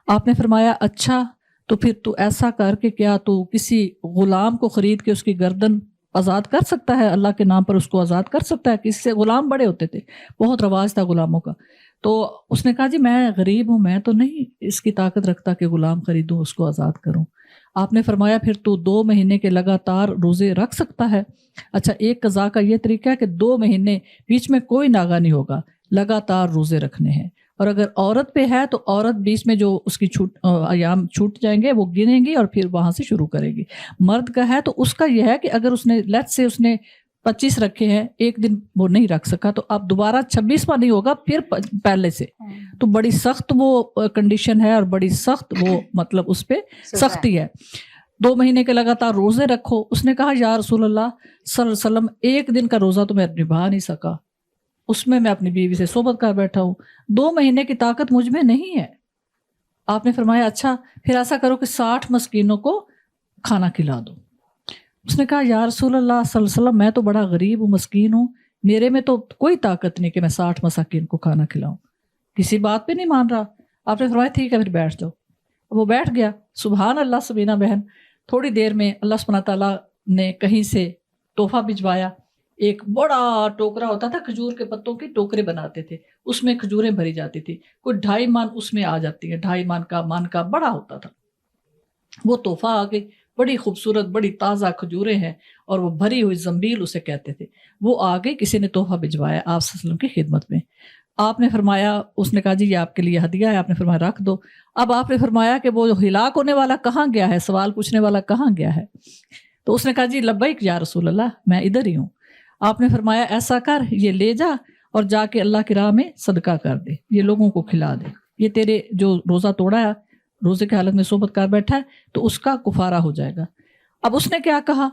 آپ نے فرمایا اچھا تو پھر تو ایسا کر کے کیا تو کسی غلام کو خرید کے اس کی گردن آزاد کر سکتا ہے, اللہ کے نام پر اس کو آزاد کر سکتا ہے. کس سے غلام بڑے ہوتے تھے, بہت رواج تھا غلاموں کا. تو اس نے کہا جی میں غریب ہوں, میں تو نہیں اس کی طاقت رکھتا کہ غلام خریدوں, اس کو آزاد کروں. آپ نے فرمایا پھر تو 2 مہینے کے لگاتار روزے رکھ سکتا ہے. اچھا, ایک قضا کا یہ طریقہ ہے کہ 2 مہینے بیچ میں کوئی ناغہ نہیں ہوگا, لگاتار روزے رکھنے ہیں. اور اگر عورت پہ ہے تو عورت بیچ میں جو اس کی ایام چھوٹ جائیں گے وہ گنیں گی اور پھر وہاں سے شروع کرے گی. مرد کا ہے تو اس کا یہ ہے کہ اگر اس نے اس نے 25 رکھے ہیں, ایک دن وہ نہیں رکھ سکا تو اب دوبارہ 26واں نہیں ہوگا, پھر پہلے سے. تو بڑی سخت وہ کنڈیشن ہے اور بڑی سخت وہ مطلب اس پہ سختی ہے. 2 مہینے کے لگاتار روزے رکھو. اس نے کہا یا رسول اللہ صلی اللہ علیہ وسلم ایک دن کا روزہ تو میں نبھا نہیں سکا, اس میں اپنی بیوی سے صحبت کر بیٹھا ہوں, 2 مہینے کی طاقت مجھ میں نہیں ہے. آپ نے فرمایا اچھا پھر ایسا کرو کہ 60 مسکینوں کو کھانا کھلا دو. اس نے کہا یا رسول اللہ صلی اللہ علیہ وسلم میں تو بڑا غریب ہوں, مسکین ہوں, میرے میں تو کوئی طاقت نہیں کہ میں 60 مساکین کو کھانا کھلاؤں. کسی بات پہ نہیں مان رہا. آپ نے فرمایا ٹھیک ہے پھر بیٹھ جاؤ. وہ بیٹھ گیا. سبحان اللہ سبینہ بہن, تھوڑی دیر میں اللہ سبحانہ تعالیٰ نے کہیں سے تحفہ بھجوایا. ایک بڑا ٹوکرا ہوتا تھا, کھجور کے پتوں کے ٹوکرے بناتے تھے, اس میں کھجوریں بھری جاتی تھی, کوئی 2.5 من اس میں آ جاتی ہیں, 2.5 من کا بڑا ہوتا تھا. وہ تحفہ آ گئی, بڑی خوبصورت بڑی تازہ کھجوریں ہیں اور وہ بھری ہوئی زنبیل اسے کہتے تھے. وہ آ گئی, کسی نے تحفہ بھجوایا آپ صلی اللہ علیہ وسلم کی خدمت میں. آپ نے فرمایا, اس نے کہا جی یہ آپ کے لیے ہدیہ ہے. آپ نے فرمایا رکھ دو. اب آپ نے فرمایا کہ وہ ہلاک ہونے والا کہاں گیا ہے, سوال پوچھنے والا کہاں گیا ہے؟ تو اس نے کہا جی لبیک یا رسول اللہ میں ادھر ہی ہوں. آپ نے فرمایا ایسا کر, یہ لے جا اور جا کے اللہ کی راہ میں صدقہ کر دے, یہ لوگوں کو کھلا دے. یہ تیرے جو روزہ توڑا ہے, روزے کی حالت میں صحبت کر بیٹھا ہے, تو اس کا کفارہ ہو جائے گا. اب اس نے کیا کہا؟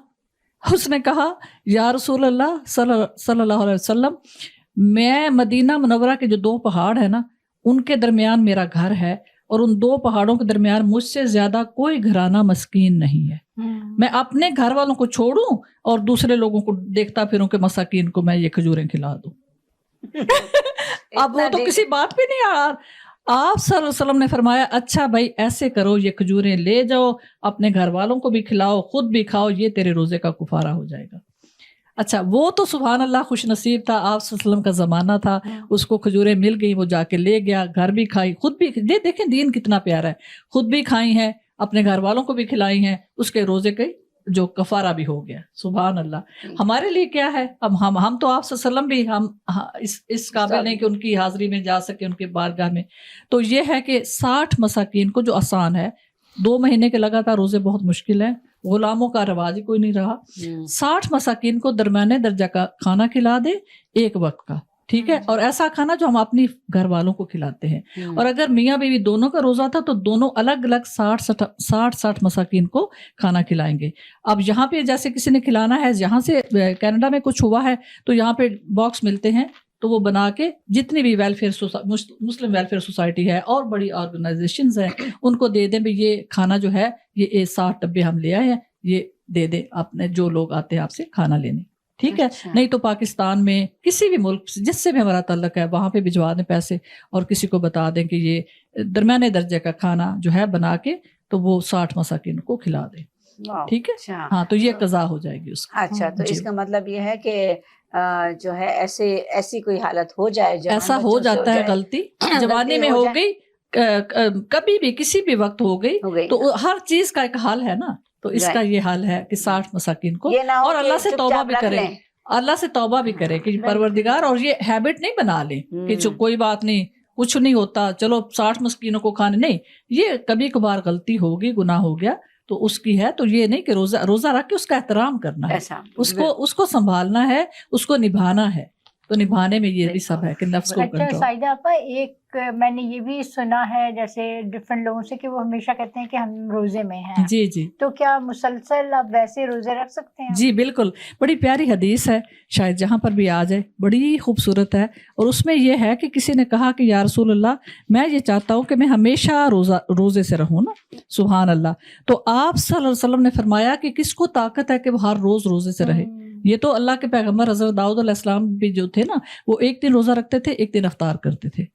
اس نے کہا یا رسول اللہ صلی اللہ علیہ وسلم میں مدینہ منورہ کے جو 2 پہاڑ ہیں نا, ان کے درمیان میرا گھر ہے, اور ان 2 پہاڑوں کے درمیان مجھ سے زیادہ کوئی گھرانہ مسکین نہیں ہے. میں اپنے گھر والوں کو چھوڑوں اور دوسرے لوگوں کو دیکھتا پھروں کہ مساکین کو میں یہ کھجوریں کھلا دوں. اب وہ تو کسی بات پہ نہیں آ. آپ صلی اللہ علیہ وسلم نے فرمایا اچھا بھائی ایسے کرو, یہ کھجوریں لے جاؤ, اپنے گھر والوں کو بھی کھلاؤ, خود بھی کھاؤ, یہ تیرے روزے کا کفارہ ہو جائے گا. اچھا وہ تو سبحان اللہ خوش نصیب تھا, آپ صلی اللہ علیہ وسلم کا زمانہ تھا, اس کو کھجوریں مل گئی, وہ جا کے لے گیا, گھر بھی کھائی, خود بھی. دیکھیں دین کتنا پیارا ہے, خود بھی کھائی ہیں, اپنے گھر والوں کو بھی کھلائی ہیں, اس کے روزے کے جو کفارہ بھی ہو گیا. سبحان اللہ. ہمارے لیے کیا ہے, اب ہم تو آپ صلی اللہ علیہ وسلم بھی ہم اس قابل نہیں کہ ان کی حاضری میں جا سکے, ان کے بارگاہ میں. تو یہ ہے کہ 60 مساکین کو, جو آسان ہے, 2 مہینے کے لگاتار روزے بہت مشکل ہیں, غلاموں کا رواج ہی کوئی نہیں رہا. 60 مساکین کو درمیانے درجہ کا کھانا کھلا دے, ایک وقت کا, ٹھیک ہے, اور ایسا کھانا جو ہم اپنی گھر والوں کو کھلاتے ہیں. اور اگر میاں بیوی دونوں کا روزہ تھا تو دونوں الگ الگ 60 مساکین کو کھانا کھلائیں گے. اب یہاں پہ جیسے کسی نے کھلانا ہے, یہاں سے کینیڈا میں کچھ ہوا ہے تو یہاں پہ باکس ملتے ہیں, تو وہ بنا کے جتنی بھی مسلم ویلفیئر سوسائٹی ہے اور بڑی آرگنائزیشنز ہیں, ان کو دے دیں بھی یہ کھانا جو ہے یہ 60 ڈبے ہم لے آئے ہیں, یہ دے دیں اپنے جو لوگ آتے ہیں آپ سے کھانا لینے. ٹھیک ہے. نہیں تو پاکستان میں کسی بھی ملک جس سے بھی ہمارا تعلق ہے, وہاں پہ بھجوا دیں پیسے, اور کسی کو بتا دیں کہ یہ درمیانے درجے کا کھانا جو ہے بنا کے تو وہ 60 مساکین کو کھلا دیں. ٹھیک ہے. ہاں تو یہ قضا ہو جائے گی اس کا. اچھا تو اس کا مطلب یہ ہے کہ جو ہے ایسی کوئی حالت ہو جائے, ایسا ہو جاتا ہے, غلطی جوانی میں ہو گئی, کبھی بھی کسی بھی وقت ہو گئی, تو ہر چیز کا ایک حال ہے نا. تو اس کا یہ حال ہے کہ 60 مساکین کو, اور اللہ سے توبہ بھی کرے, اللہ سے توبہ بھی کرے کہ پروردگار, اور یہ ہیبٹ نہیں بنا لیں کہ کوئی بات نہیں, کچھ نہیں ہوتا, چلو 60 مسکینوں کو کھانے. نہیں, یہ کبھی کبھار غلطی ہوگی, گناہ ہو گیا, तो उसकी है, तो ये नहीं कि रोजा रख के उसका एहतराम करना है, ऐसा उसको संभालना है, उसको निभाना है, तो निभाने में ये भी सब है कि नफ्स को अच्छा कंट्रोल। साइदा आपा, एक मैंने ये भी सुना है जैसे डिफरेंट लोगों से कि वो हमेशा कहते हैं कि हम रोजे में हैं, जी जी तो क्या मुसलसल आप वैसे रोजे रख सकते हैं? जी बिल्कुल, बड़ी प्यारी हदीस है, शायद जहाँ पर भी आ जाए, बड़ी खूबसूरत है। और उसमें यह है कि किसी ने कहा कि या रसूल अल्लाह, मैं ये चाहता हूँ कि मैं हमेशा रोजे से रहूँ ना, सुभान अल्लाह। तो आप सल्लल्लाहु अलैहि वसल्लम ने फरमाया कि किसको ताकत है कि वो हर रोज रोजे से रहे। ये तो अल्लाह के पैगम्बर हज़रत दाऊद अलैहिस्सलाम भी जो थे ना, वो एक दिन रोजा रखते थे, एक दिन इफ्तार करते थे।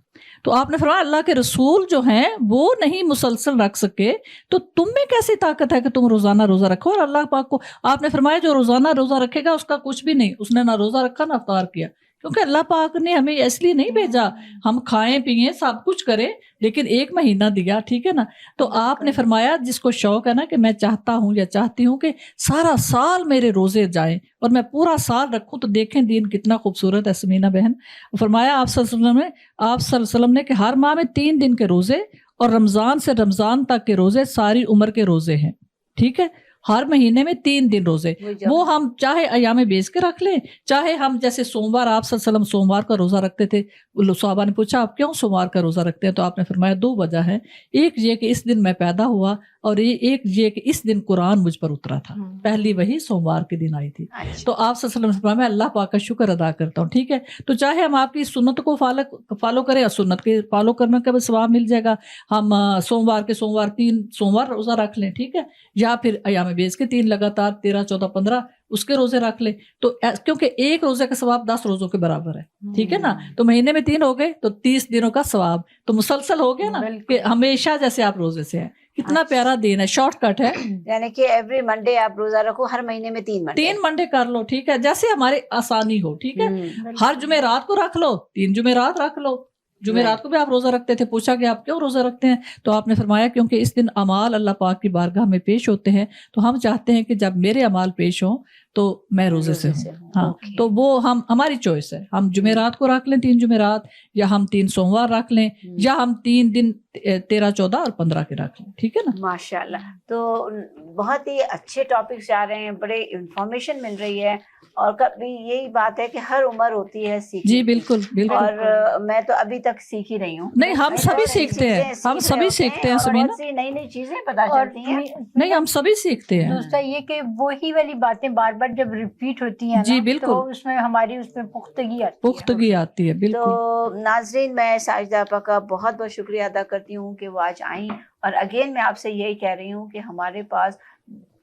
तो आपने फरमाया अल्लाह के रसूल जो हैं वो नहीं मुसलसल रख सके, तो तुम में कैसी ताकत है कि तुम रोजाना रोजा रखो? और अल्लाह पाक को आपने फरमाया जो रोजाना रोजा रखेगा उसका कुछ भी नहीं, उसने ना रोजा रखा ना इफ्तार किया, क्योंकि अल्लाह पाक ने हमें इसलिए नहीं भेजा हम खाएं पिएं सब कुछ करें, लेकिन एक महीना दिया, ठीक है ना। तो आपने फरमाया जिसको शौक है ना कि मैं चाहता हूँ या चाहती हूँ कि सारा साल मेरे रोजे जाएं और मैं पूरा साल रखूं, तो देखें दीन कितना खूबसूरत है समीना बहन। फरमाया आप सल्लल्लाहु अलैहि वसल्लम ने कि हर माह में 3 दिन के रोजे और रमजान से रमजान तक के रोजे सारी उम्र के रोजे हैं, ठीक है। हर महीने में 3 दिन रोजे, वो हम चाहे अयामे बेच के रख लें, चाहे हम जैसे सोमवार, आप सल्लल्लाहु अलैहि वसल्लम सोमवार का रोजा रखते थे। सहाबा ने पूछा आप क्यों सोमवार का रोजा रखते हैं? तो आपने फरमाया 2 वजह है, एक ये कि इस दिन मैं पैदा हुआ, और एक ये कि इस दिन कुरान मुझ पर उतरा था, पहली वही सोमवार के दिन आई थी। तो आप सल्लल्लाहु अलैहि वसल्लम मैं अल्लाह पाक का शुक्र अदा करता हूँ, ठीक है। तो चाहे हम आपकी सुन्नत को फॉलो करें, और सुन्नत के फॉलो करने का भी सवाब मिल जाएगा, हम सोमवार के सोमवार 3 सोमवार रोजा रख लें, ठीक है, या फिर अयाम बेस के 3 लगातार 13, 14, 15 उसके रोजे रख ले, तो क्योंकि एक रोजे का सवाब 10 रोजों के बराबर है, ठीक है ना। तो महीने में 3 हो गए तो 30 दिनों का सवाब, तो मुसलसल हो गया ना कि हमेशा जैसे आप रोजे से हैं। कितना प्यारा दिन है, शॉर्टकट है, यानी कि एवरी मंडे आप रोजा रखो, हर महीने में 3 मंडे कर लो, ठीक है, जैसे हमारी आसानी हो, ठीक है। हर जुमेरात को रख लो, 3 जुमेरात रख लो। जुमेरात को भी आप रोजा रखते थे, पूछा कि आप क्यों रोजा रखते हैं? तो आपने फरमाया क्योंकि इस दिन अमाल अल्लाह पाक की बारगाह में पेश होते हैं, तो हम चाहते हैं कि जब मेरे अमाल पेश हों तो मैं रोजे से हूँ। हाँ, तो वो हमारी चॉइस है, हम जुमेरात को रख लें 3 जुमेरात, या हम 3 सोमवार रख लें, या हम 3 दिन 13, 14 और 15 के रख लें, ठीक है ना। माशाल्लाह, तो बहुत ही अच्छे टॉपिक्स जा रहे हैं, बड़े इंफॉर्मेशन मिल रही है, और कभी यही बात है कि हर उम्र होती है सीखने जी बिल्कुल बिल्कुल, और मैं तो अभी तक सीख ही रही हूँ। नहीं, हम सभी सीखते हैं, हम सभी सीखते हैं समीना, नई नई चीजें पता चलती हैं। नहीं, हम सभी सीखते हैं। दूसरा ये कि वही वाली बातें बार बार जब रिपीट होती हैं जी ना, बिल्कुल, तो उसमें हमारी उसमें पुख्तगी आती है, बिल्कुल। तो नाजरीन, मैं साजिदा आपा का बहुत बहुत शुक्रिया अदा करती हूँ कि वो आज आई, और अगेन मैं आपसे यही कह रही हूँ कि हमारे पास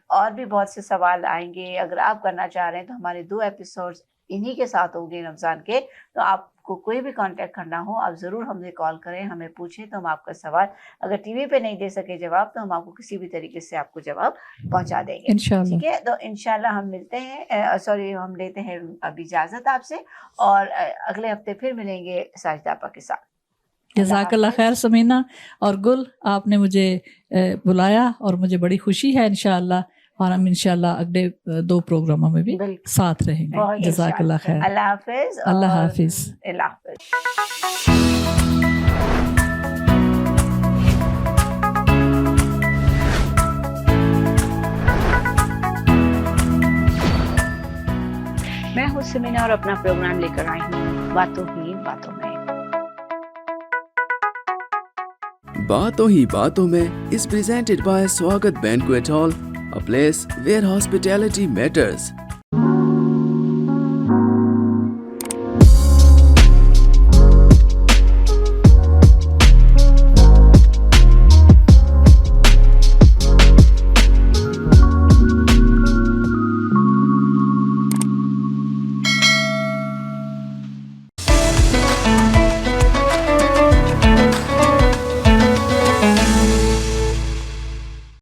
और भी बहुत से सवाल आएंगे। अगर आप करना चाह रहे हैं तो हमारे 2 एपिसोड्स इन्हीं के साथ होंगे रमज़ान के, तो आपको कोई भी कांटेक्ट करना हो आप ज़रूर हमसे कॉल करें, हमें पूछें, तो हम आपका सवाल अगर टीवी पे नहीं दे सके जवाब, तो हम आपको किसी भी तरीके से आपको जवाब पहुंचा देंगे, इंशाल्लाह। ठीक है। तो इंशाल्लाह हम मिलते हैं, हम लेते हैं अब इजाज़त आपसे, और अगले हफ्ते फिर मिलेंगे साजिदा आपा के साथ। जज़ाकल्लाह खैर समीना और गुल, आपने मुझे बुलाया और मुझे बड़ी खुशी है इंशाअल्लाह, और हम इंशाअल्लाह अगले 2 प्रोग्रामों में भी साथ रहेंगे। जज़ाकल्लाह खैर, अल्लाह हाफिज, अल्लाह हाफिज, अल्लाह हाफिज। मैं हूँ समीना और अपना प्रोग्राम लेकर आई हूँ बातों ही बातों में। बातों ही बातों में is presented by Swagat Banquet Hall, a place where hospitality matters.